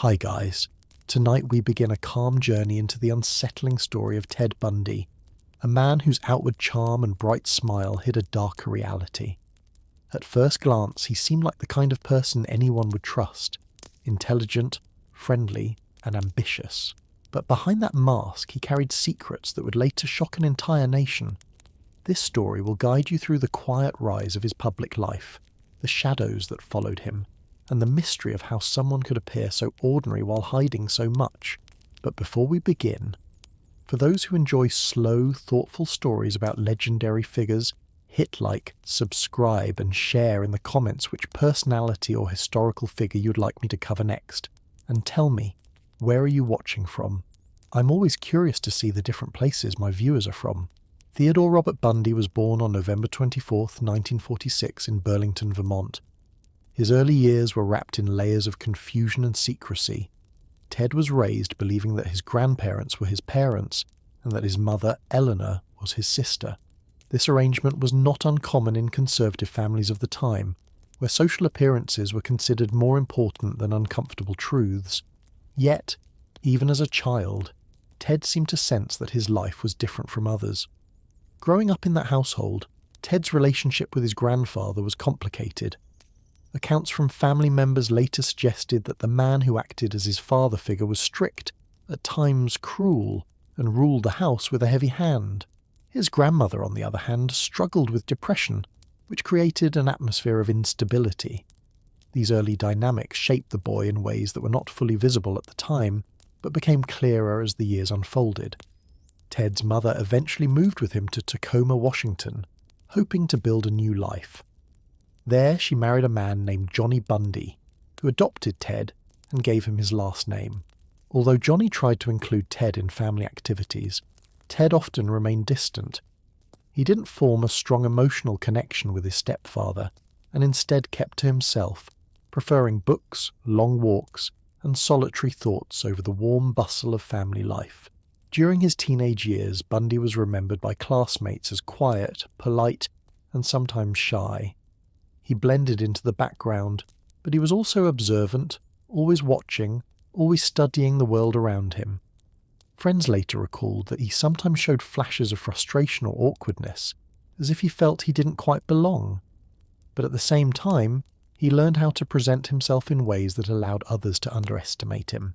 Hi guys, tonight we begin a calm journey into the unsettling story of Ted Bundy, a man whose outward charm and bright smile hid a darker reality. At first glance, he seemed like the kind of person anyone would trust, intelligent, friendly, and ambitious. But behind that mask, he carried secrets that would later shock an entire nation. This story will guide you through the quiet rise of his public life, the shadows that followed him, and the mystery of how someone could appear so ordinary while hiding so much. But before we begin, for those who enjoy slow, thoughtful stories about legendary figures, hit like, subscribe, and share in the comments which personality or historical figure you'd like me to cover next. And tell me, where are you watching from? I'm always curious to see the different places my viewers are from. Theodore Robert Bundy was born on November 24th, 1946 in Burlington, Vermont. His early years were wrapped in layers of confusion and secrecy. Ted was raised believing that his grandparents were his parents and that his mother, Eleanor, was his sister. This arrangement was not uncommon in conservative families of the time, where social appearances were considered more important than uncomfortable truths. Yet, even as a child, Ted seemed to sense that his life was different from others. Growing up in that household, Ted's relationship with his grandfather was complicated. Accounts from family members later suggested that the man who acted as his father figure was strict, at times cruel, and ruled the house with a heavy hand. His grandmother, on the other hand, struggled with depression, which created an atmosphere of instability. These early dynamics shaped the boy in ways that were not fully visible at the time, but became clearer as the years unfolded. Ted's mother eventually moved with him to Tacoma, Washington, hoping to build a new life. There she married a man named Johnny Bundy, who adopted Ted and gave him his last name. Although Johnny tried to include Ted in family activities, Ted often remained distant. He didn't form a strong emotional connection with his stepfather, and instead kept to himself, preferring books, long walks, and solitary thoughts over the warm bustle of family life. During his teenage years, Bundy was remembered by classmates as quiet, polite, and sometimes shy. He blended into the background, but he was also observant, always watching, always studying the world around him. Friends later recalled that he sometimes showed flashes of frustration or awkwardness, as if he felt he didn't quite belong. But at the same time, he learned how to present himself in ways that allowed others to underestimate him.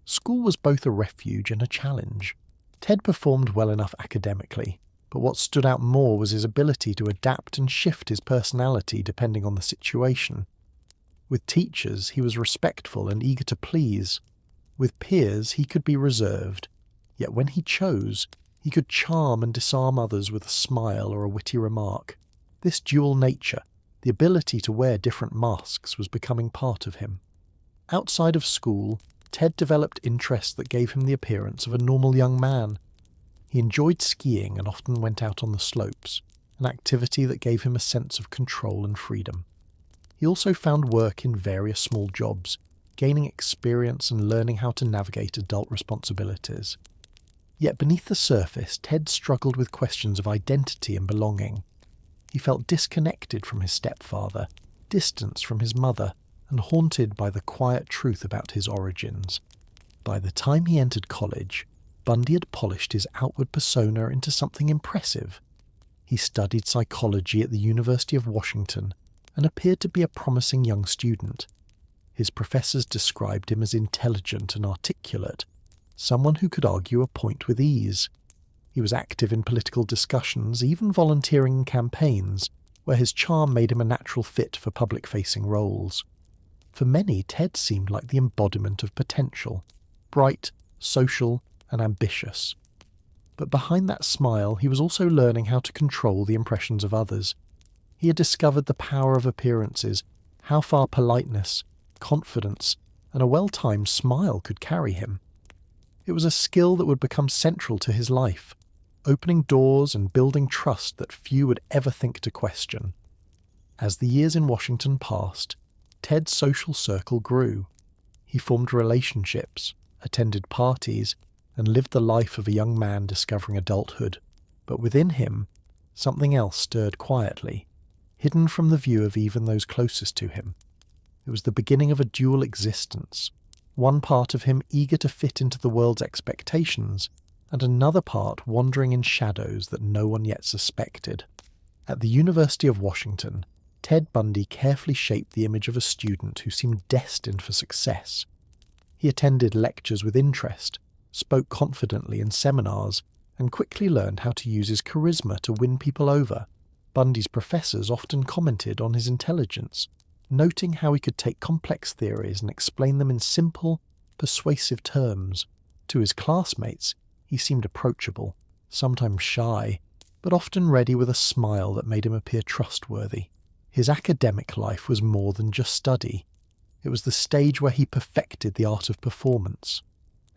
School was both a refuge and a challenge. Ted performed well enough academically, but what stood out more was his ability to adapt and shift his personality depending on the situation. With teachers, he was respectful and eager to please. With peers, he could be reserved. Yet when he chose, he could charm and disarm others with a smile or a witty remark. This dual nature, the ability to wear different masks, was becoming part of him. Outside of school, Ted developed interests that gave him the appearance of a normal young man. He enjoyed skiing and often went out on the slopes, an activity that gave him a sense of control and freedom. He also found work in various small jobs, gaining experience and learning how to navigate adult responsibilities. Yet beneath the surface, Ted struggled with questions of identity and belonging. He felt disconnected from his stepfather, distanced from his mother, and haunted by the quiet truth about his origins. By the time he entered college, Bundy had polished his outward persona into something impressive. He studied psychology at the University of Washington and appeared to be a promising young student. His professors described him as intelligent and articulate, someone who could argue a point with ease. He was active in political discussions, even volunteering in campaigns, where his charm made him a natural fit for public-facing roles. For many, Ted seemed like the embodiment of potential, bright, social, and ambitious. But behind that smile, he was also learning how to control the impressions of others. He had discovered the power of appearances, how far politeness, confidence, and a well-timed smile could carry him. It was a skill that would become central to his life, opening doors and building trust that few would ever think to question. As the years in Washington passed, Ted's social circle grew. He formed relationships, attended parties, and lived the life of a young man discovering adulthood. But within him, something else stirred quietly, hidden from the view of even those closest to him. It was the beginning of a dual existence, one part of him eager to fit into the world's expectations, and another part wandering in shadows that no one yet suspected. At the University of Washington, Ted Bundy carefully shaped the image of a student who seemed destined for success. He attended lectures with interest, spoke confidently in seminars, and quickly learned how to use his charisma to win people over. Bundy's professors often commented on his intelligence, noting how he could take complex theories and explain them in simple, persuasive terms. To his classmates, he seemed approachable, sometimes shy, but often ready with a smile that made him appear trustworthy. His academic life was more than just study. It was the stage where he perfected the art of performance.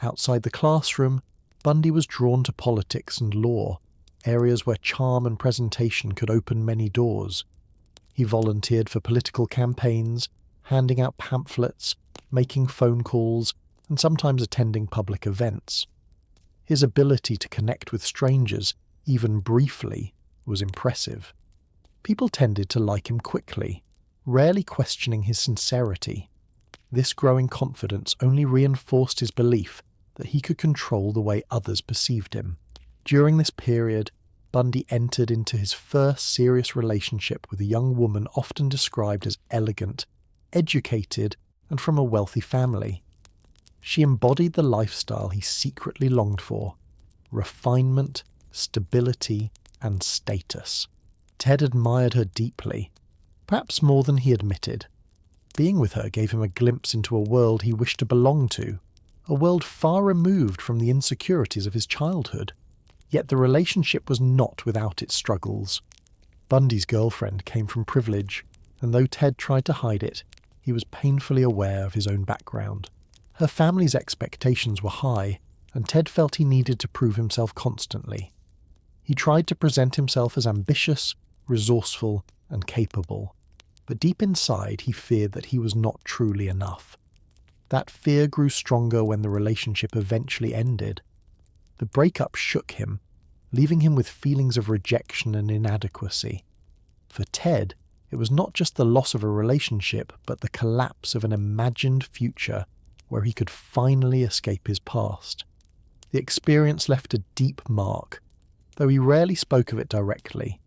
Outside the classroom, Bundy was drawn to politics and law, areas where charm and presentation could open many doors. He volunteered for political campaigns, handing out pamphlets, making phone calls, and sometimes attending public events. His ability to connect with strangers, even briefly, was impressive. People tended to like him quickly, rarely questioning his sincerity. This growing confidence only reinforced his belief that he could control the way others perceived him. During this period, Bundy entered into his first serious relationship with a young woman often described as elegant, educated, and from a wealthy family. She embodied the lifestyle he secretly longed for: refinement, stability, and status. Ted admired her deeply, perhaps more than he admitted. Being with her gave him a glimpse into a world he wished to belong to, a world far removed from the insecurities of his childhood. Yet the relationship was not without its struggles. Bundy's girlfriend came from privilege, and though Ted tried to hide it, he was painfully aware of his own background. Her family's expectations were high, and Ted felt he needed to prove himself constantly. He tried to present himself as ambitious, resourceful, and capable, but deep inside he feared that he was not truly enough. That fear grew stronger when the relationship eventually ended. The breakup shook him, leaving him with feelings of rejection and inadequacy. For Ted, it was not just the loss of a relationship, but the collapse of an imagined future where he could finally escape his past. The experience left a deep mark, though he rarely spoke of it directly.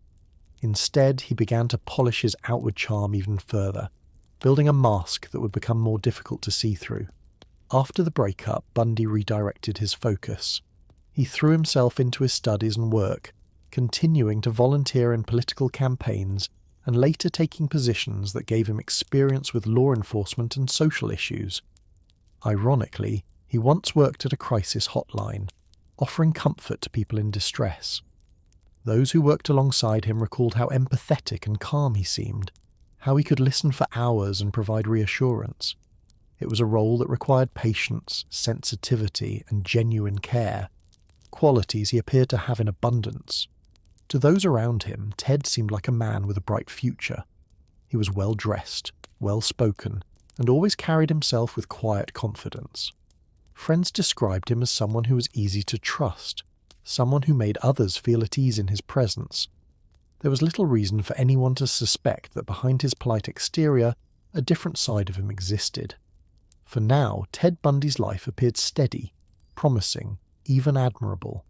Instead, he began to polish his outward charm even further, building a mask that would become more difficult to see through. After the breakup, Bundy redirected his focus. He threw himself into his studies and work, continuing to volunteer in political campaigns and later taking positions that gave him experience with law enforcement and social issues. Ironically, he once worked at a crisis hotline, offering comfort to people in distress. Those who worked alongside him recalled how empathetic and calm he seemed, how he could listen for hours and provide reassurance. It was a role that required patience, sensitivity, and genuine care, qualities he appeared to have in abundance. To those around him, Ted seemed like a man with a bright future. He was well-dressed, well-spoken, and always carried himself with quiet confidence. Friends described him as someone who was easy to trust, someone who made others feel at ease in his presence. There was little reason for anyone to suspect that behind his polite exterior, a different side of him existed. For now, Ted Bundy's life appeared steady, promising, even admirable.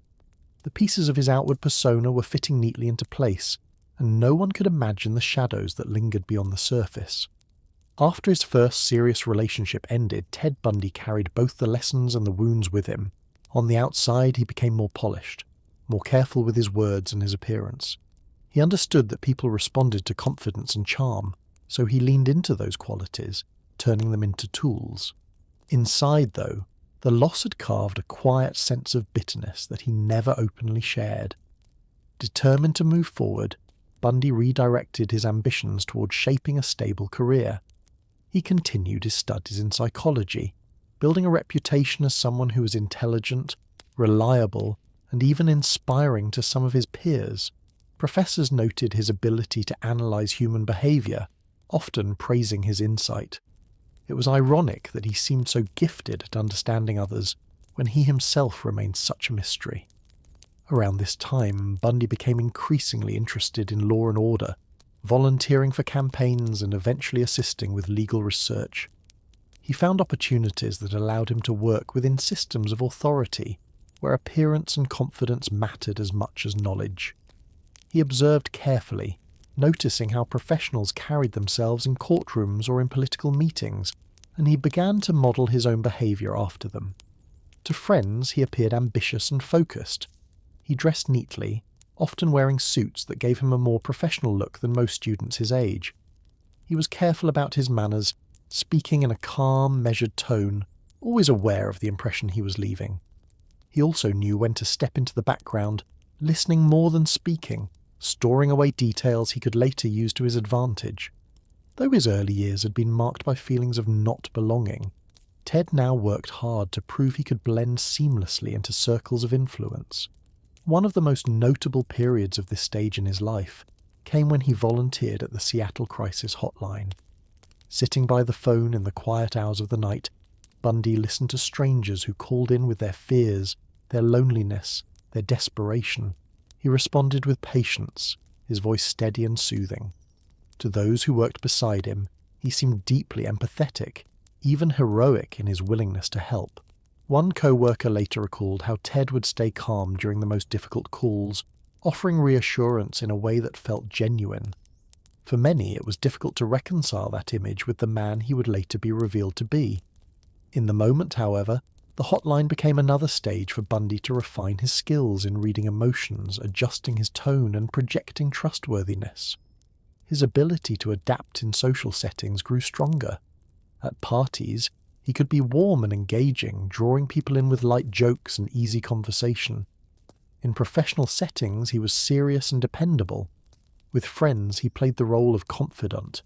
The pieces of his outward persona were fitting neatly into place, and no one could imagine the shadows that lingered beyond the surface. After his first serious relationship ended, Ted Bundy carried both the lessons and the wounds with him. On the outside, he became more polished, more careful with his words and his appearance. He understood that people responded to confidence and charm, so he leaned into those qualities, turning them into tools. Inside, though, the loss had carved a quiet sense of bitterness that he never openly shared. Determined to move forward, Bundy redirected his ambitions towards shaping a stable career. He continued his studies in psychology, building a reputation as someone who was intelligent, reliable, and even inspiring to some of his peers. Professors noted his ability to analyze human behavior, often praising his insight. It was ironic that he seemed so gifted at understanding others when he himself remained such a mystery. Around this time, Bundy became increasingly interested in law and order, volunteering for campaigns and eventually assisting with legal research. He found opportunities that allowed him to work within systems of authority, where appearance and confidence mattered as much as knowledge. He observed carefully, noticing how professionals carried themselves in courtrooms or in political meetings, and he began to model his own behaviour after them. To friends, he appeared ambitious and focused. He dressed neatly, often wearing suits that gave him a more professional look than most students his age. He was careful about his manners, speaking in a calm, measured tone, always aware of the impression he was leaving. He also knew when to step into the background, listening more than speaking, storing away details he could later use to his advantage. Though his early years had been marked by feelings of not belonging, Ted now worked hard to prove he could blend seamlessly into circles of influence. One of the most notable periods of this stage in his life came when he volunteered at the Seattle Crisis Hotline. Sitting by the phone in the quiet hours of the night, Bundy listened to strangers who called in with their fears, their loneliness, their desperation. He responded with patience, his voice steady and soothing. To those who worked beside him, he seemed deeply empathetic, even heroic in his willingness to help. One co-worker later recalled how Ted would stay calm during the most difficult calls, offering reassurance in a way that felt genuine. For many, it was difficult to reconcile that image with the man he would later be revealed to be. In the moment, however, the hotline became another stage for Bundy to refine his skills in reading emotions, adjusting his tone, and projecting trustworthiness. His ability to adapt in social settings grew stronger. At parties, he could be warm and engaging, drawing people in with light jokes and easy conversation. In professional settings, he was serious and dependable. With friends, he played the role of confidant.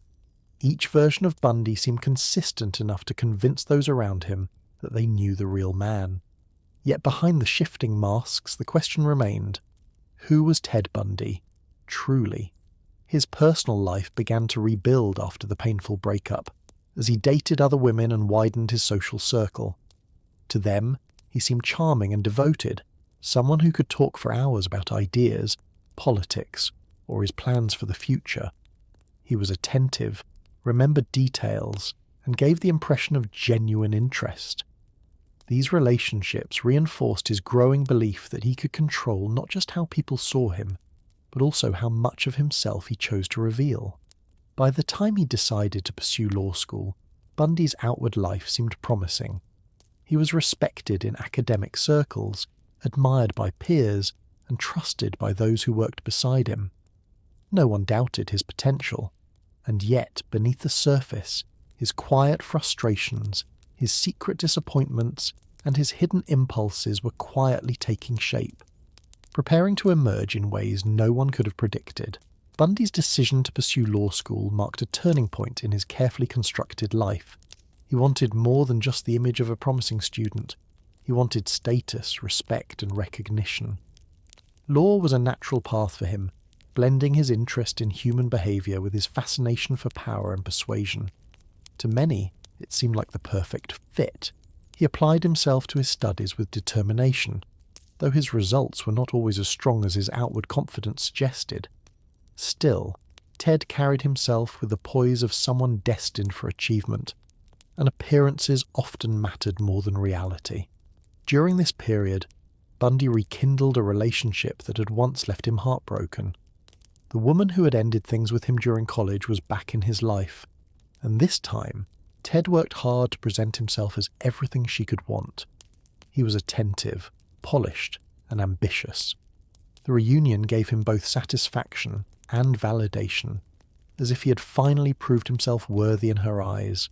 Each version of Bundy seemed consistent enough to convince those around him that they knew the real man. Yet behind the shifting masks, the question remained: who was Ted Bundy, truly? His personal life began to rebuild after the painful breakup, as he dated other women and widened his social circle. To them, he seemed charming and devoted, someone who could talk for hours about ideas, politics, or his plans for the future. He was attentive, remembered details, and gave the impression of genuine interest. These relationships reinforced his growing belief that he could control not just how people saw him, but also how much of himself he chose to reveal. By the time he decided to pursue law school, Bundy's outward life seemed promising. He was respected in academic circles, admired by peers, and trusted by those who worked beside him. No one doubted his potential, and yet, beneath the surface, his quiet frustrations, his secret disappointments, and his hidden impulses were quietly taking shape. Preparing to emerge in ways no one could have predicted, Bundy's decision to pursue law school marked a turning point in his carefully constructed life. He wanted more than just the image of a promising student. He wanted status, respect, and recognition. Law was a natural path for him, blending his interest in human behaviour with his fascination for power and persuasion. To many, it seemed like the perfect fit. He applied himself to his studies with determination, though his results were not always as strong as his outward confidence suggested. Still, Ted carried himself with the poise of someone destined for achievement, and appearances often mattered more than reality. During this period, Bundy rekindled a relationship that had once left him heartbroken. The woman who had ended things with him during college was back in his life, and this time, Ted worked hard to present himself as everything she could want. He was attentive, polished, and ambitious. The reunion gave him both satisfaction and validation, as if he had finally proved himself worthy in her eyes.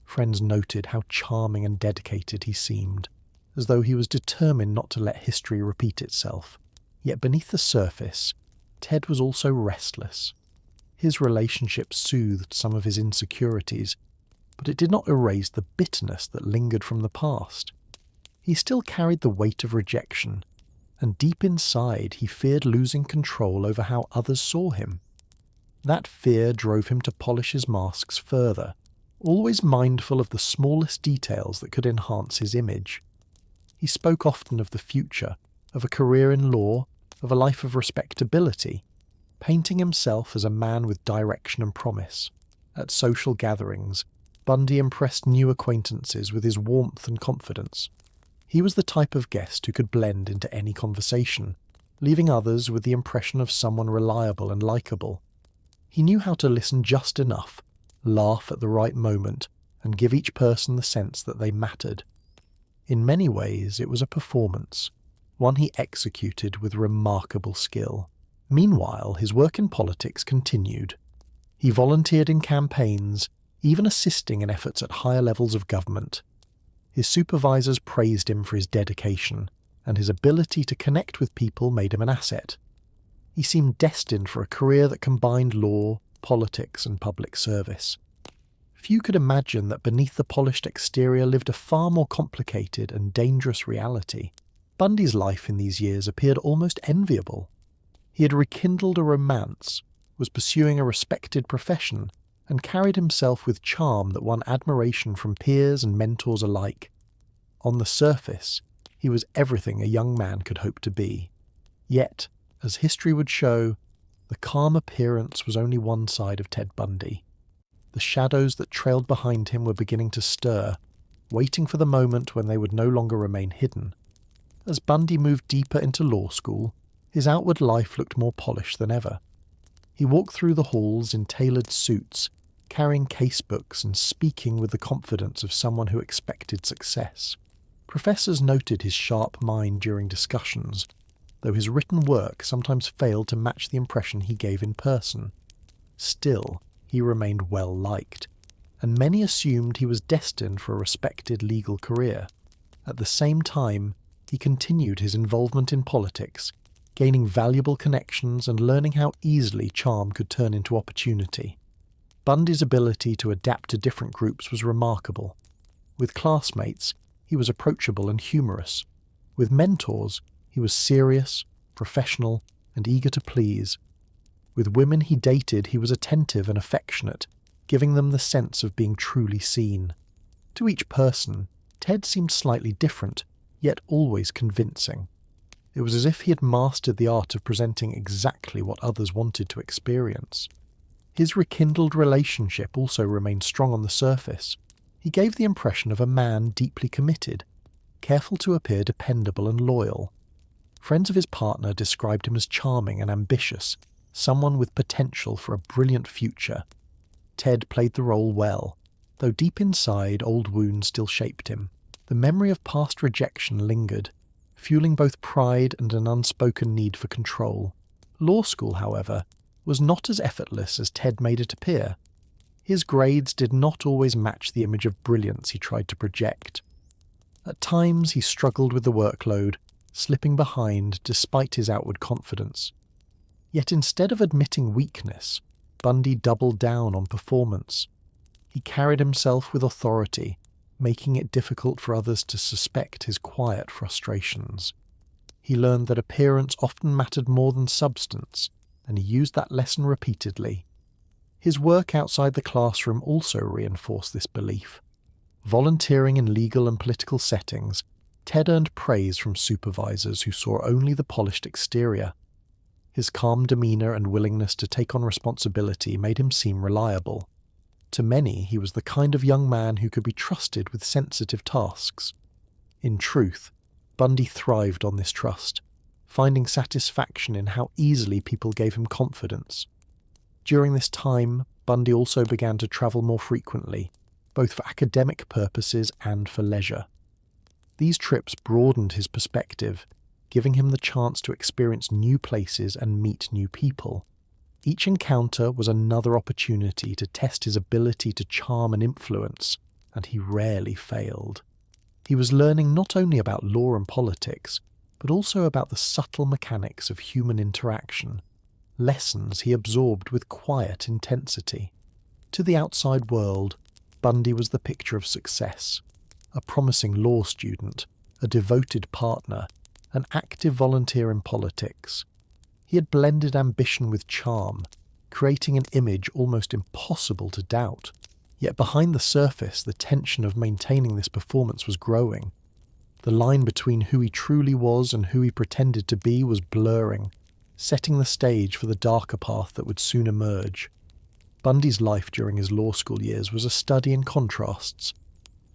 Friends noted how charming and dedicated he seemed, as though he was determined not to let history repeat itself. Yet beneath the surface, Ted was also restless. His relationship soothed some of his insecurities, but it did not erase the bitterness that lingered from the past. He still carried the weight of rejection, and deep inside he feared losing control over how others saw him. That fear drove him to polish his masks further, always mindful of the smallest details that could enhance his image. He spoke often of the future, of a career in law, of a life of respectability, painting himself as a man with direction and promise. At social gatherings, Bundy impressed new acquaintances with his warmth and confidence. He was the type of guest who could blend into any conversation, leaving others with the impression of someone reliable and likable. He knew how to listen just enough, laugh at the right moment, and give each person the sense that they mattered. In many ways, it was a performance, one he executed with remarkable skill. Meanwhile, his work in politics continued. He volunteered in campaigns, even assisting in efforts at higher levels of government. His supervisors praised him for his dedication, and his ability to connect with people made him an asset. He seemed destined for a career that combined law, politics, and public service. Few could imagine that beneath the polished exterior lived a far more complicated and dangerous reality. Bundy's life in these years appeared almost enviable. He had rekindled a romance, was pursuing a respected profession, and carried himself with charm that won admiration from peers and mentors alike. On the surface, he was everything a young man could hope to be. Yet, as history would show, the calm appearance was only one side of Ted Bundy. The shadows that trailed behind him were beginning to stir, waiting for the moment when they would no longer remain hidden. As Bundy moved deeper into law school, his outward life looked more polished than ever. He walked through the halls in tailored suits, carrying casebooks and speaking with the confidence of someone who expected success. Professors noted his sharp mind during discussions, though his written work sometimes failed to match the impression he gave in person. Still, he remained well liked, and many assumed he was destined for a respected legal career. At the same time, he continued his involvement in politics, gaining valuable connections and learning how easily charm could turn into opportunity. Bundy's ability to adapt to different groups was remarkable. With classmates, he was approachable and humorous. With mentors, he was serious, professional, and eager to please. With women he dated, he was attentive and affectionate, giving them the sense of being truly seen. To each person, Ted seemed slightly different, yet always convincing. It was as if he had mastered the art of presenting exactly what others wanted to experience. His rekindled relationship also remained strong on the surface. He gave the impression of a man deeply committed, careful to appear dependable and loyal. Friends of his partner described him as charming and ambitious, someone with potential for a brilliant future. Ted played the role well, though deep inside old wounds still shaped him. The memory of past rejection lingered, fueling both pride and an unspoken need for control. Law school, however, was not as effortless as Ted made it appear. His grades did not always match the image of brilliance he tried to project. At times he struggled with the workload, slipping behind despite his outward confidence. Yet instead of admitting weakness, Bundy doubled down on performance. He carried himself with authority, making it difficult for others to suspect his quiet frustrations. He learned that appearance often mattered more than substance, and he used that lesson repeatedly. His work outside the classroom also reinforced this belief. Volunteering in legal and political settings, Ted earned praise from supervisors who saw only the polished exterior. His calm demeanor and willingness to take on responsibility made him seem reliable. To many, he was the kind of young man who could be trusted with sensitive tasks. In truth, Bundy thrived on this trust, finding satisfaction in how easily people gave him confidence. During this time, Bundy also began to travel more frequently, both for academic purposes and for leisure. These trips broadened his perspective, giving him the chance to experience new places and meet new people. Each encounter was another opportunity to test his ability to charm and influence, and he rarely failed. He was learning not only about law and politics, but also about the subtle mechanics of human interaction, lessons he absorbed with quiet intensity. To the outside world, Bundy was the picture of success, a promising law student, a devoted partner, an active volunteer in politics. He had blended ambition with charm, creating an image almost impossible to doubt. Yet behind the surface, the tension of maintaining this performance was growing. The line between who he truly was and who he pretended to be was blurring, setting the stage for the darker path that would soon emerge. Bundy's life during his law school years was a study in contrasts.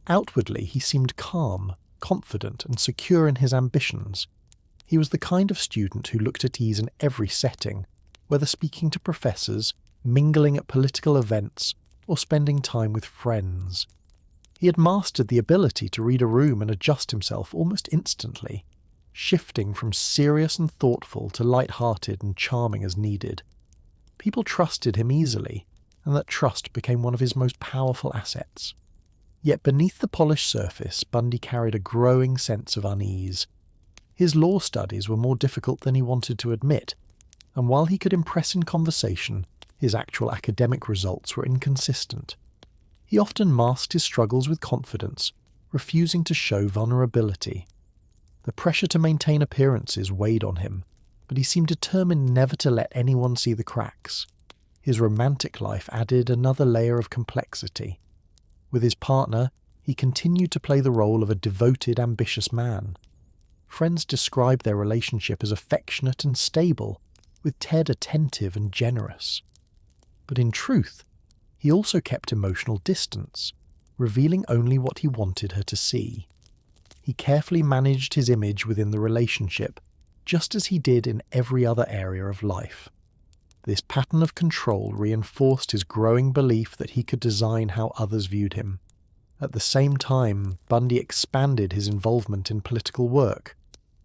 Outwardly, he seemed calm, confident, and secure in his ambitions. He was the kind of student who looked at ease in every setting, whether speaking to professors, mingling at political events, or spending time with friends. He had mastered the ability to read a room and adjust himself almost instantly, shifting from serious and thoughtful to light-hearted and charming as needed. People trusted him easily, and that trust became one of his most powerful assets. Yet beneath the polished surface, Bundy carried a growing sense of unease. His law studies were more difficult than he wanted to admit, and while he could impress in conversation, his actual academic results were inconsistent. He often masked his struggles with confidence, refusing to show vulnerability. The pressure to maintain appearances weighed on him, but he seemed determined never to let anyone see the cracks. His romantic life added another layer of complexity. With his partner, he continued to play the role of a devoted, ambitious man. Friends described their relationship as affectionate and stable, with Ted attentive and generous. But in truth, he also kept emotional distance, revealing only what he wanted her to see. He carefully managed his image within the relationship, just as he did in every other area of life. This pattern of control reinforced his growing belief that he could design how others viewed him. At the same time, Bundy expanded his involvement in political work.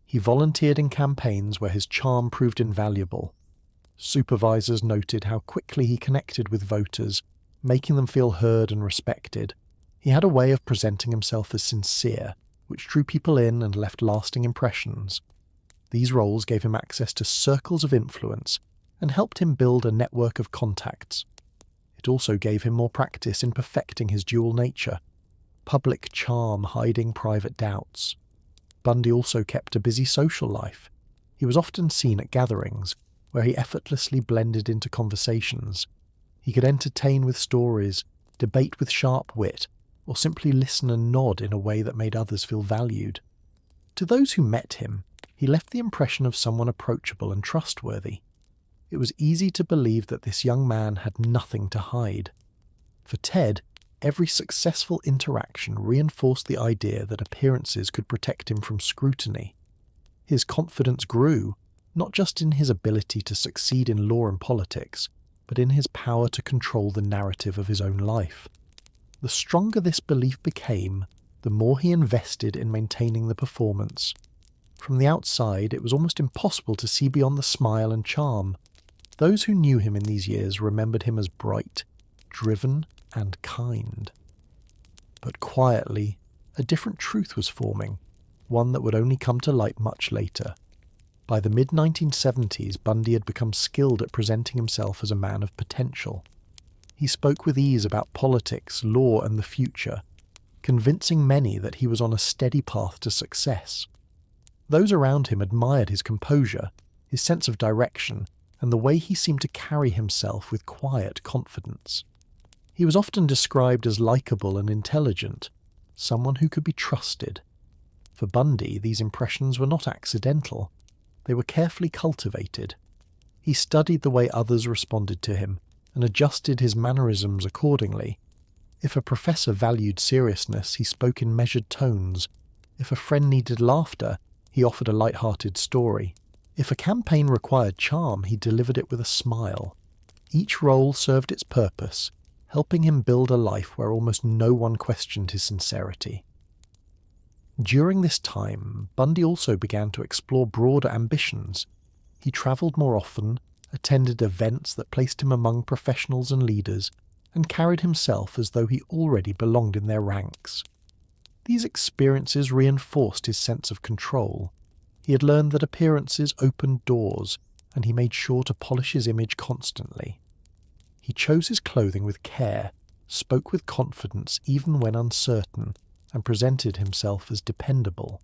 He volunteered in campaigns where his charm proved invaluable. Supervisors noted how quickly he connected with voters, making them feel heard and respected. He had a way of presenting himself as sincere, which drew people in and left lasting impressions. These roles gave him access to circles of influence and helped him build a network of contacts. It also gave him more practice in perfecting his dual nature, public charm hiding private doubts. Bundy also kept a busy social life. He was often seen at gatherings, where he effortlessly blended into conversations. He could entertain with stories, debate with sharp wit, or simply listen and nod in a way that made others feel valued. To those who met him, he left the impression of someone approachable and trustworthy. It was easy to believe that this young man had nothing to hide. For Ted, every successful interaction reinforced the idea that appearances could protect him from scrutiny. His confidence grew, not just in his ability to succeed in law and politics, but in his power to control the narrative of his own life. The stronger this belief became, the more he invested in maintaining the performance. From the outside, it was almost impossible to see beyond the smile and charm. Those who knew him in these years remembered him as bright, driven, and kind. But quietly, a different truth was forming, one that would only come to light much later. By the mid-1970s, Bundy had become skilled at presenting himself as a man of potential. He spoke with ease about politics, law, and the future, convincing many that he was on a steady path to success. Those around him admired his composure, his sense of direction, and the way he seemed to carry himself with quiet confidence. He was often described as likable and intelligent, someone who could be trusted. For Bundy, these impressions were not accidental. They were carefully cultivated. He studied the way others responded to him and adjusted his mannerisms accordingly. If a professor valued seriousness, he spoke in measured tones. If a friend needed laughter, he offered a light-hearted story. If a campaign required charm, he delivered it with a smile. Each role served its purpose, helping him build a life where almost no one questioned his sincerity. During this time, Bundy also began to explore broader ambitions. He travelled more often, attended events that placed him among professionals and leaders, and carried himself as though he already belonged in their ranks. These experiences reinforced his sense of control. He had learned that appearances opened doors, and he made sure to polish his image constantly. He chose his clothing with care, spoke with confidence even when uncertain, and presented himself as dependable.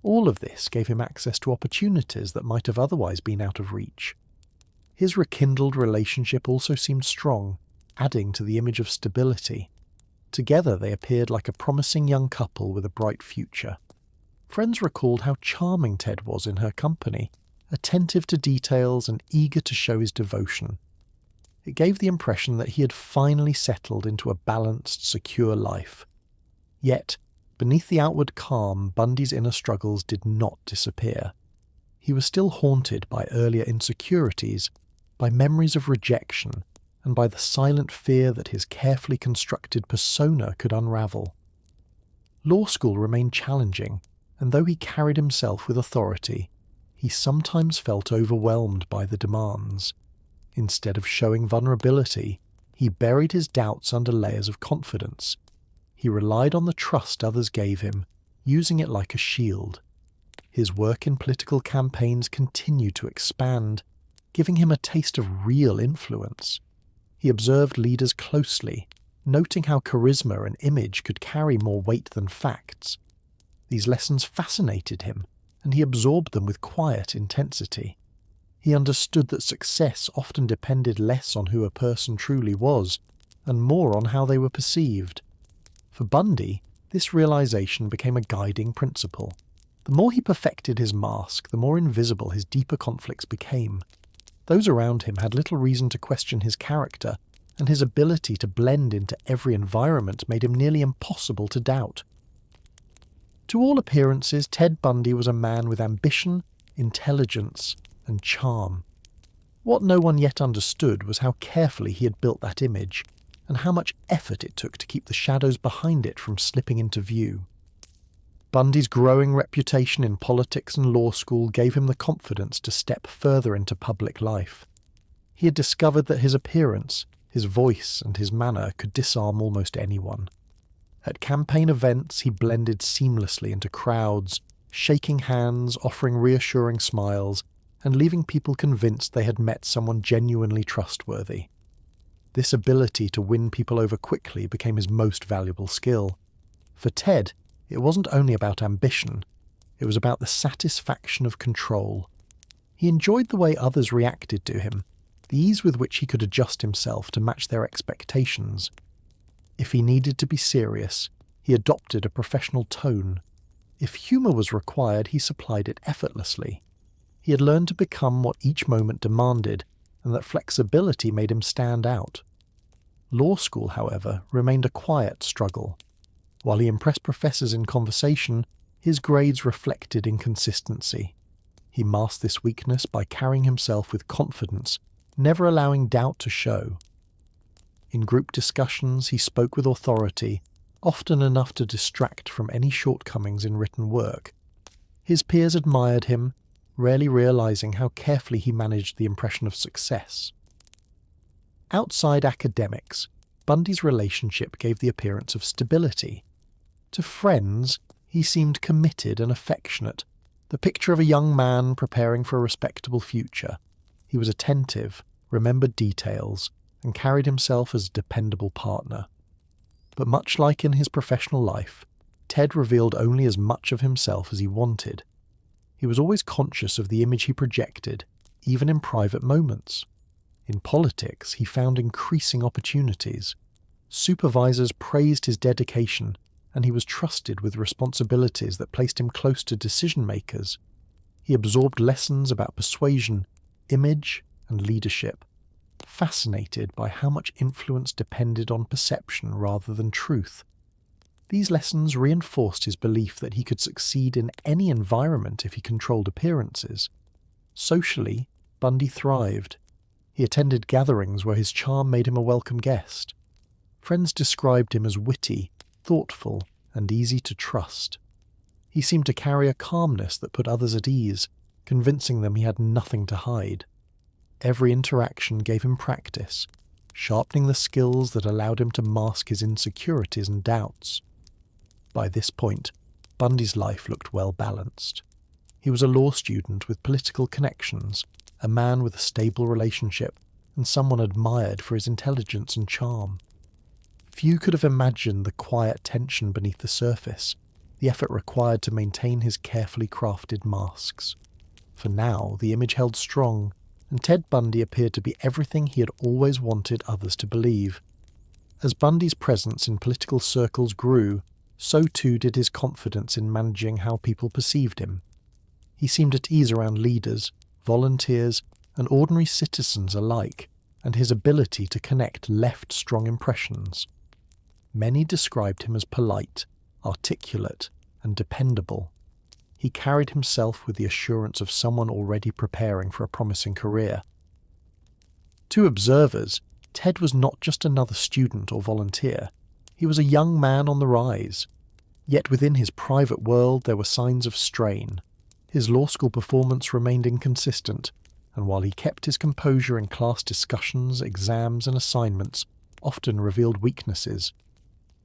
All of this gave him access to opportunities that might have otherwise been out of reach. His rekindled relationship also seemed strong, adding to the image of stability. Together they appeared like a promising young couple with a bright future. Friends recalled how charming Ted was in her company, attentive to details and eager to show his devotion. It gave the impression that he had finally settled into a balanced, secure life. Yet, beneath the outward calm, Bundy's inner struggles did not disappear. He was still haunted by earlier insecurities, by memories of rejection, and by the silent fear that his carefully constructed persona could unravel. Law school remained challenging, and though he carried himself with authority, he sometimes felt overwhelmed by the demands. Instead of showing vulnerability, he buried his doubts under layers of confidence. He relied on the trust others gave him, using it like a shield. His work in political campaigns continued to expand, giving him a taste of real influence. He observed leaders closely, noting how charisma and image could carry more weight than facts. These lessons fascinated him, and he absorbed them with quiet intensity. He understood that success often depended less on who a person truly was, and more on how they were perceived. For Bundy, this realization became a guiding principle. The more he perfected his mask, the more invisible his deeper conflicts became. Those around him had little reason to question his character, and his ability to blend into every environment made him nearly impossible to doubt. To all appearances, Ted Bundy was a man with ambition, intelligence, and charm. What no one yet understood was how carefully he had built that image, and how much effort it took to keep the shadows behind it from slipping into view. Bundy's growing reputation in politics and law school gave him the confidence to step further into public life. He had discovered that his appearance, his voice, and his manner could disarm almost anyone. At campaign events, he blended seamlessly into crowds, shaking hands, offering reassuring smiles, and leaving people convinced they had met someone genuinely trustworthy. This ability to win people over quickly became his most valuable skill. For Ted, it wasn't only about ambition, it was about the satisfaction of control. He enjoyed the way others reacted to him, the ease with which he could adjust himself to match their expectations. If he needed to be serious, he adopted a professional tone. If humour was required, he supplied it effortlessly. He had learned to become what each moment demanded, and that flexibility made him stand out. Law school, however, remained a quiet struggle. While he impressed professors in conversation, his grades reflected inconsistency. He masked this weakness by carrying himself with confidence, never allowing doubt to show. In group discussions, he spoke with authority, often enough to distract from any shortcomings in written work. His peers admired him, rarely realizing how carefully he managed the impression of success. Outside academics, Bundy's relationship gave the appearance of stability. To friends, he seemed committed and affectionate, the picture of a young man preparing for a respectable future. He was attentive, remembered details, and carried himself as a dependable partner. But much like in his professional life, Ted revealed only as much of himself as he wanted. He was always conscious of the image he projected, even in private moments. In politics, he found increasing opportunities. Supervisors praised his dedication, and he was trusted with responsibilities that placed him close to decision-makers. He absorbed lessons about persuasion, image, and leadership, fascinated by how much influence depended on perception rather than truth. These lessons reinforced his belief that he could succeed in any environment if he controlled appearances. Socially, Bundy thrived. He attended gatherings where his charm made him a welcome guest. Friends described him as witty, thoughtful, and easy to trust. He seemed to carry a calmness that put others at ease, convincing them he had nothing to hide. Every interaction gave him practice, sharpening the skills that allowed him to mask his insecurities and doubts. By this point, Bundy's life looked well balanced. He was a law student with political connections, a man with a stable relationship, and someone admired for his intelligence and charm. Few could have imagined the quiet tension beneath the surface, the effort required to maintain his carefully crafted masks. For now, the image held strong, and Ted Bundy appeared to be everything he had always wanted others to believe. As Bundy's presence in political circles grew, so too did his confidence in managing how people perceived him. He seemed at ease around leaders, volunteers, and ordinary citizens alike, and his ability to connect left strong impressions. Many described him as polite, articulate, and dependable. He carried himself with the assurance of someone already preparing for a promising career. To observers, Ted was not just another student or volunteer. He was a young man on the rise. Yet within his private world there were signs of strain. His law school performance remained inconsistent, and while he kept his composure in class discussions, exams, and assignments, often revealed weaknesses.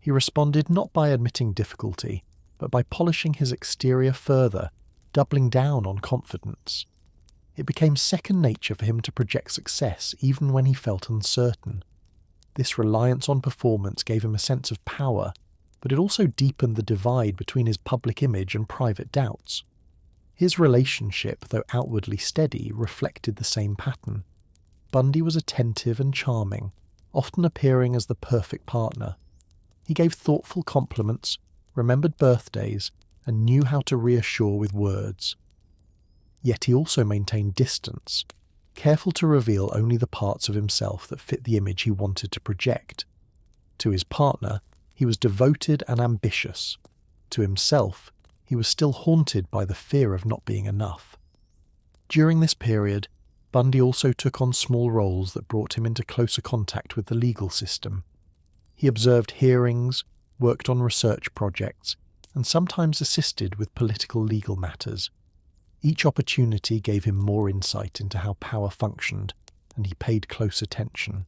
He responded not by admitting difficulty, but by polishing his exterior further, doubling down on confidence. It became second nature for him to project success even when he felt uncertain. This reliance on performance gave him a sense of power, but it also deepened the divide between his public image and private doubts. His relationship, though outwardly steady, reflected the same pattern. Bundy was attentive and charming, often appearing as the perfect partner. He gave thoughtful compliments, remembered birthdays, and knew how to reassure with words. Yet he also maintained distance, careful to reveal only the parts of himself that fit the image he wanted to project. To his partner, he was devoted and ambitious. To himself, he was still haunted by the fear of not being enough. During this period, Bundy also took on small roles that brought him into closer contact with the legal system. He observed hearings, worked on research projects, and sometimes assisted with political legal matters. Each opportunity gave him more insight into how power functioned, and he paid close attention.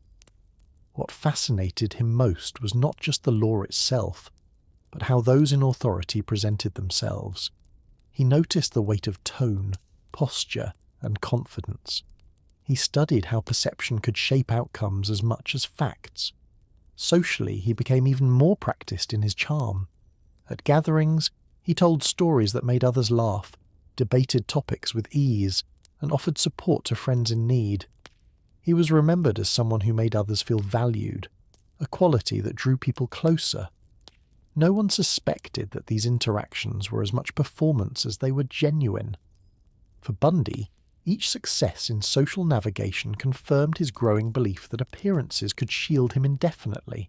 What fascinated him most was not just the law itself, but how those in authority presented themselves. He noticed the weight of tone, posture, and confidence. He studied how perception could shape outcomes as much as facts. Socially, he became even more practiced in his charm. At gatherings, he told stories that made others laugh, debated topics with ease, and offered support to friends in need. He was remembered as someone who made others feel valued, a quality that drew people closer. No one suspected that these interactions were as much performance as they were genuine. For Bundy, each success in social navigation confirmed his growing belief that appearances could shield him indefinitely.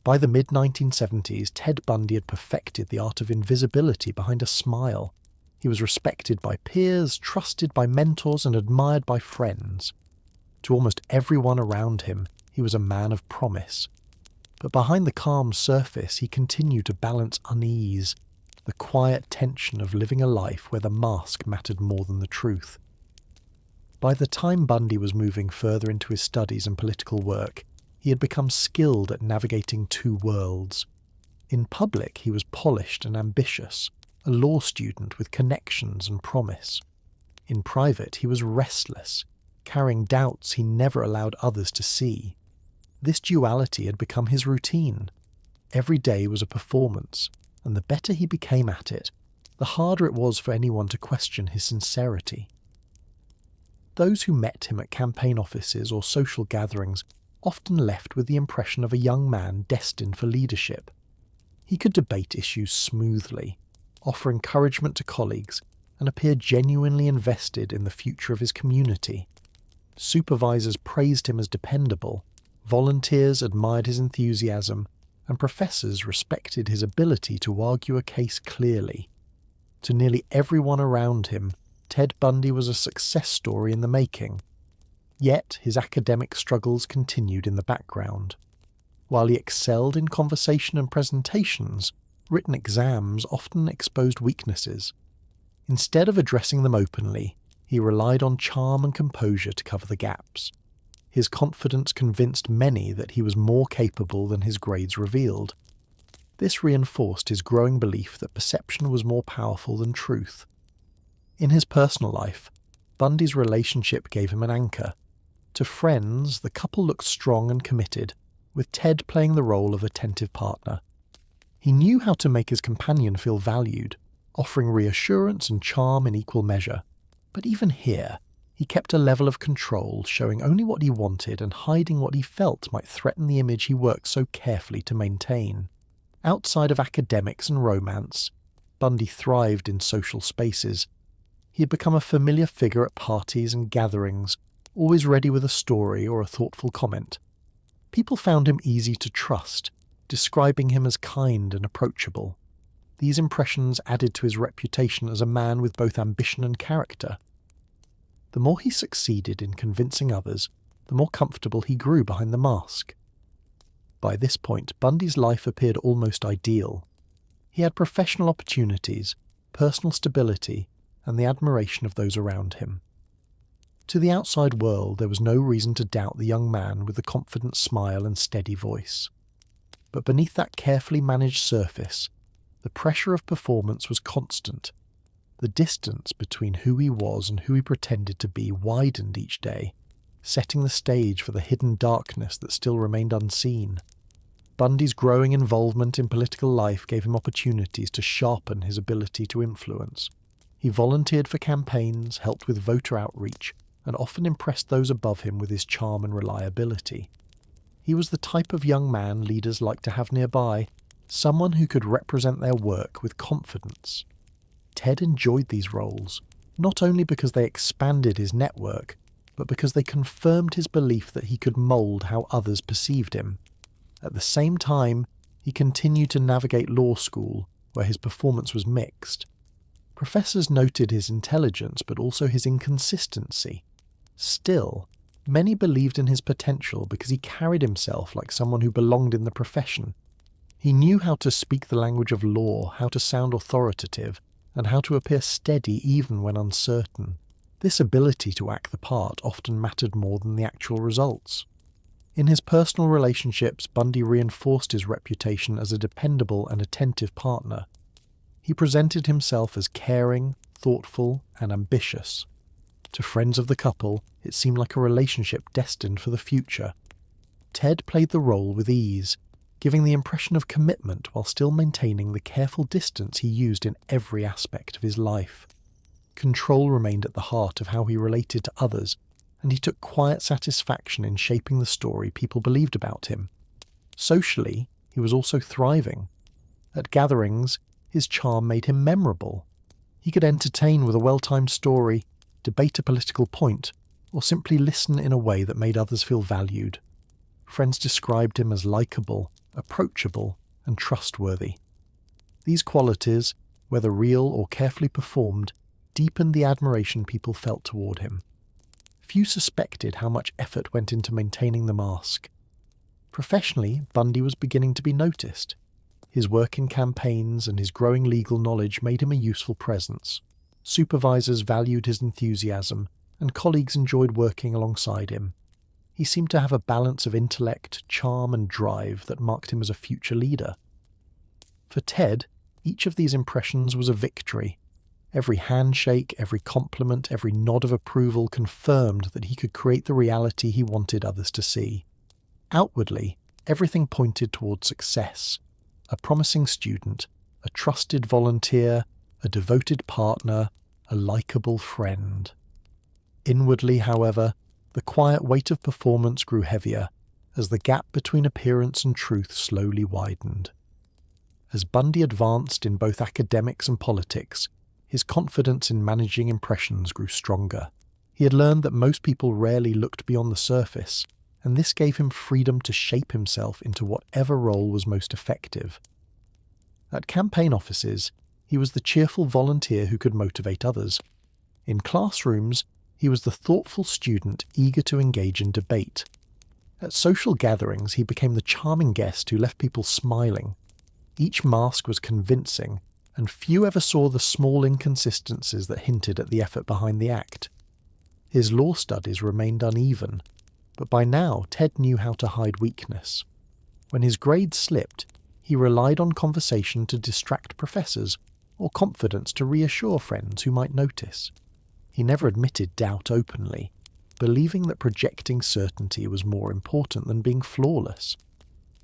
By the mid-1970s, Ted Bundy had perfected the art of invisibility behind a smile. He was respected by peers, trusted by mentors, and admired by friends. To almost everyone around him, he was a man of promise. But behind the calm surface, he continued to balance unease, the quiet tension of living a life where the mask mattered more than the truth. By the time Bundy was moving further into his studies and political work, he had become skilled at navigating two worlds. In public, he was polished and ambitious, a law student with connections and promise. In private, he was restless, carrying doubts he never allowed others to see. This duality had become his routine. Every day was a performance, and the better he became at it, the harder it was for anyone to question his sincerity. Those who met him at campaign offices or social gatherings often left with the impression of a young man destined for leadership. He could debate issues smoothly, offer encouragement to colleagues, and appear genuinely invested in the future of his community. Supervisors praised him as dependable, volunteers admired his enthusiasm, and professors respected his ability to argue a case clearly. To nearly everyone around him, Ted Bundy was a success story in the making. Yet his academic struggles continued in the background. While he excelled in conversation and presentations, written exams often exposed weaknesses. Instead of addressing them openly, he relied on charm and composure to cover the gaps. His confidence convinced many that he was more capable than his grades revealed. This reinforced his growing belief that perception was more powerful than truth. In his personal life, Bundy's relationship gave him an anchor. To friends, the couple looked strong and committed, with Ted playing the role of attentive partner. He knew how to make his companion feel valued, offering reassurance and charm in equal measure. But even here, he kept a level of control, showing only what he wanted and hiding what he felt might threaten the image he worked so carefully to maintain. Outside of academics and romance, Bundy thrived in social spaces. He had become a familiar figure at parties and gatherings, always ready with a story or a thoughtful comment. People found him easy to trust, describing him as kind and approachable. These impressions added to his reputation as a man with both ambition and character. The more he succeeded in convincing others, the more comfortable he grew behind the mask. By this point, Bundy's life appeared almost ideal. He had professional opportunities, personal stability, and the admiration of those around him. To the outside world, there was no reason to doubt the young man with the confident smile and steady voice. But beneath that carefully managed surface, the pressure of performance was constant. The distance between who he was and who he pretended to be widened each day, setting the stage for the hidden darkness that still remained unseen. Bundy's growing involvement in political life gave him opportunities to sharpen his ability to influence. He volunteered for campaigns, helped with voter outreach, and often impressed those above him with his charm and reliability. He was the type of young man leaders like to have nearby, someone who could represent their work with confidence. Ted enjoyed these roles, not only because they expanded his network, but because they confirmed his belief that he could mould how others perceived him. At the same time, he continued to navigate law school, where his performance was mixed. Professors noted his intelligence, but also his inconsistency. Still, many believed in his potential because he carried himself like someone who belonged in the profession. He knew how to speak the language of law, how to sound authoritative, and how to appear steady even when uncertain. This ability to act the part often mattered more than the actual results. In his personal relationships, Bundy reinforced his reputation as a dependable and attentive partner. He presented himself as caring, thoughtful, and ambitious. To friends of the couple, it seemed like a relationship destined for the future. Ted played the role with ease, giving the impression of commitment while still maintaining the careful distance he used in every aspect of his life. Control remained at the heart of how he related to others, and he took quiet satisfaction in shaping the story people believed about him. Socially, he was also thriving. At gatherings, his charm made him memorable. He could entertain with a well-timed story, debate a political point, or simply listen in a way that made others feel valued. Friends described him as likable, approachable, and trustworthy. These qualities, whether real or carefully performed, deepened the admiration people felt toward him. Few suspected how much effort went into maintaining the mask. Professionally, Bundy was beginning to be noticed. His work in campaigns and his growing legal knowledge made him a useful presence. Supervisors valued his enthusiasm, and colleagues enjoyed working alongside him. He seemed to have a balance of intellect, charm, and drive that marked him as a future leader. For Ted, each of these impressions was a victory. Every handshake, every compliment, every nod of approval confirmed that he could create the reality he wanted others to see. Outwardly, everything pointed toward success. A promising student, a trusted volunteer, a devoted partner, a likable friend. Inwardly, however, the quiet weight of performance grew heavier as the gap between appearance and truth slowly widened. As Bundy advanced in both academics and politics, his confidence in managing impressions grew stronger. He had learned that most people rarely looked beyond the surface, and this gave him freedom to shape himself into whatever role was most effective. At campaign offices, he was the cheerful volunteer who could motivate others. In classrooms, he was the thoughtful student eager to engage in debate. At social gatherings, he became the charming guest who left people smiling. Each mask was convincing, and few ever saw the small inconsistencies that hinted at the effort behind the act. His law studies remained uneven, but by now Ted knew how to hide weakness. When his grades slipped, he relied on conversation to distract professors, or confidence to reassure friends who might notice. He never admitted doubt openly, believing that projecting certainty was more important than being flawless.